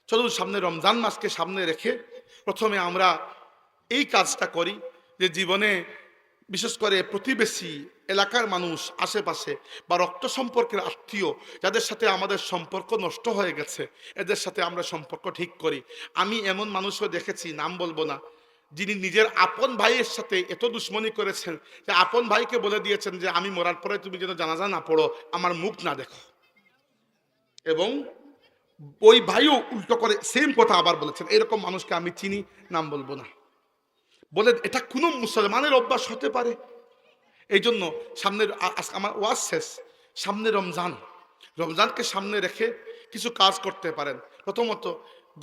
চলুন সামনে রমজান মাসকে সামনে রেখে প্রথমে আমরা এই কাজটা করি যে জীবনে বিশেষ করে প্রতিবেশী এলাকার মানুষ, আশেপাশে বা রক্ত সম্পর্কের আত্মীয় যাদের সাথে আমাদের সম্পর্ক নষ্ট হয়ে গেছে, এদের সাথে আমরা সম্পর্ক ঠিক করি। আমি এমন মানুষও দেখেছি, নাম বলবো না, যিনি নিজের আপন ভাইয়ের সাথে এত দুশ্মনী করেছেন যে আপন ভাইকে বলে দিয়েছেন যে আমি মরার পরে তুমি যেন জানাজা না পড়ো, আমার মুখ না দেখো। এবং ওই ভাইও উল্টো করে সেম কথা আবার বলেছেন। এরকম মানুষকে আমি চিনি, নাম বলবো না। বলে এটা কোনো মুসলমানের অভ্যাস হতে পারে? এই জন্য সামনের আমার ওয়াজ শেষ, সামনে রমজান, রমজানকে সামনে রেখে কিছু কাজ করতে পারেন। প্রথমত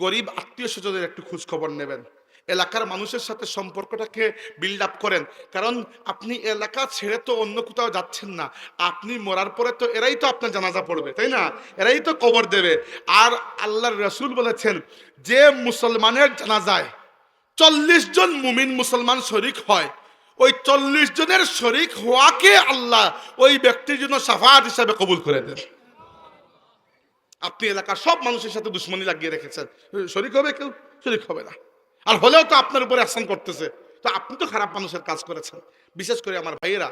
গরিব আত্মীয় স্বজনের একটু খোঁজ খবর নেবেন, এলাকার মানুষের সাথে সম্পর্কটাকে বিল্ড আপ করেন। কারণ আপনি এলাকা ছেড়ে তো অন্য কোথাও যাচ্ছেন না, আপনি মরার পরে তো এরাই তো আপনার জানাজা পড়বে, তাই না? এরাই তো কবর দেবে। আর আল্লাহর রাসূল বলেছেন, যে মুসলমানের জানাজায় 40 জন মুমিন মুসলমান শরিক হয়, ওই 40 জনের শরিক হওয়াকে আল্লাহ ওই ব্যক্তির জন্য শাফাআত হিসাবে কবুল করে দেন। আপনি এলাকার সব মানুষের সাথে দুশ্মনী লাগিয়ে রেখেছেন, শরিক হবে কেউ? শরিক হবে না। আর হলেও তো আপনার উপরে আহসান করতেছে, তো আপনি তো খারাপ মানুষের কাজ করেছেন। বিশেষ করে আমার ভাইয়েরা,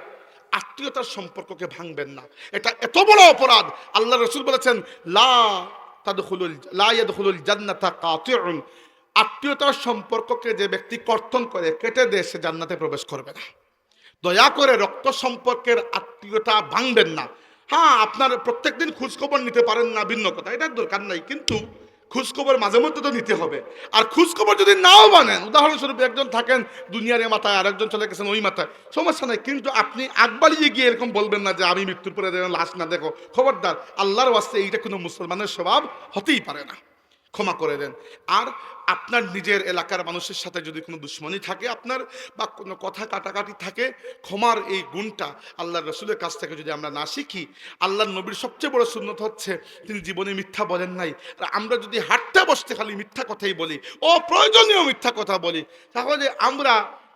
আত্মীয়তার সম্পর্ককে ভাঙবেন না, এটা এত বড় অপরাধ। আল্লাহ রাসূল বলেছেন, লা ইয়াদখুলুল জান্নাতা কাতিউন, আত্মীয়তার সম্পর্ককে যে ব্যক্তি কর্তন করে, কেটে দেয়, সে জান্নাতে প্রবেশ করবে না। দয়া করে রক্ত সম্পর্কের আত্মীয়তা ভাঙবেন না। হ্যাঁ, আপনার প্রত্যেকদিন খোঁজখবর নিতে পারেন না, ভিন্ন কথা, এটার দরকার নাই, কিন্তু খোঁজখবর মাঝে মধ্যে তো নিতে হবে। আর খোঁজখবর যদি নাও বানেন, উদাহরণস্বরূপ একজন থাকেন দুনিয়ার এ মাথায়, আরেকজন চলে গেছেন ওই মাথায়, সমস্যা নাই, কিন্তু আপনি আগবাড়িয়ে গিয়ে এরকম বলবেন না যে আমি মৃত্যুর পরে লাশ না দেখো। খবরদার, আল্লাহর ওয়াস্তে এইটা কোনো মুসলমানের স্বভাব হতেই পারে না। ক্ষমা করে দেন। আর আপনার নিজের এলাকার মানুষের সাথে যদি কোনো দুশ্মনী থাকে আপনার, বা কোনো কথা কাটাকাটি থাকে, ক্ষমার এই গুণটা আল্লাহর রাসূলের কাছ থেকে যদি আমরা না শিখি, আল্লাহর নবীর সবচেয়ে বড় সুন্নত হচ্ছে তিনি জীবনে মিথ্যা বলেন নাই। আর আমরা যদি হাঁটতে বসতে খালি মিথ্যা কথাই বলি, অপ্রয়োজনীয় মিথ্যা কথা বলি, তাহলে আমরা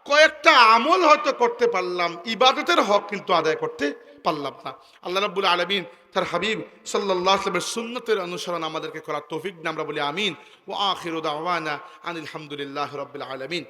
কয়েকটা আমল হয়তো করতে পারলাম, ইবাদতের হক কিন্তু আদায় করতে পারলাম না। আল্লাহ রাব্বুল আলামিন তার হাবিব সাল্লাল্লাহু আলাইহি ওয়াসাল্লামের সুন্নতের অনুসরণ আমাদেরকে করার তৌফিক দিন। আমরা বলি আমিন। ওয়া আখিরু দাওয়ানা আনিল হামদুলিল্লাহি রাব্বিল আলামিন।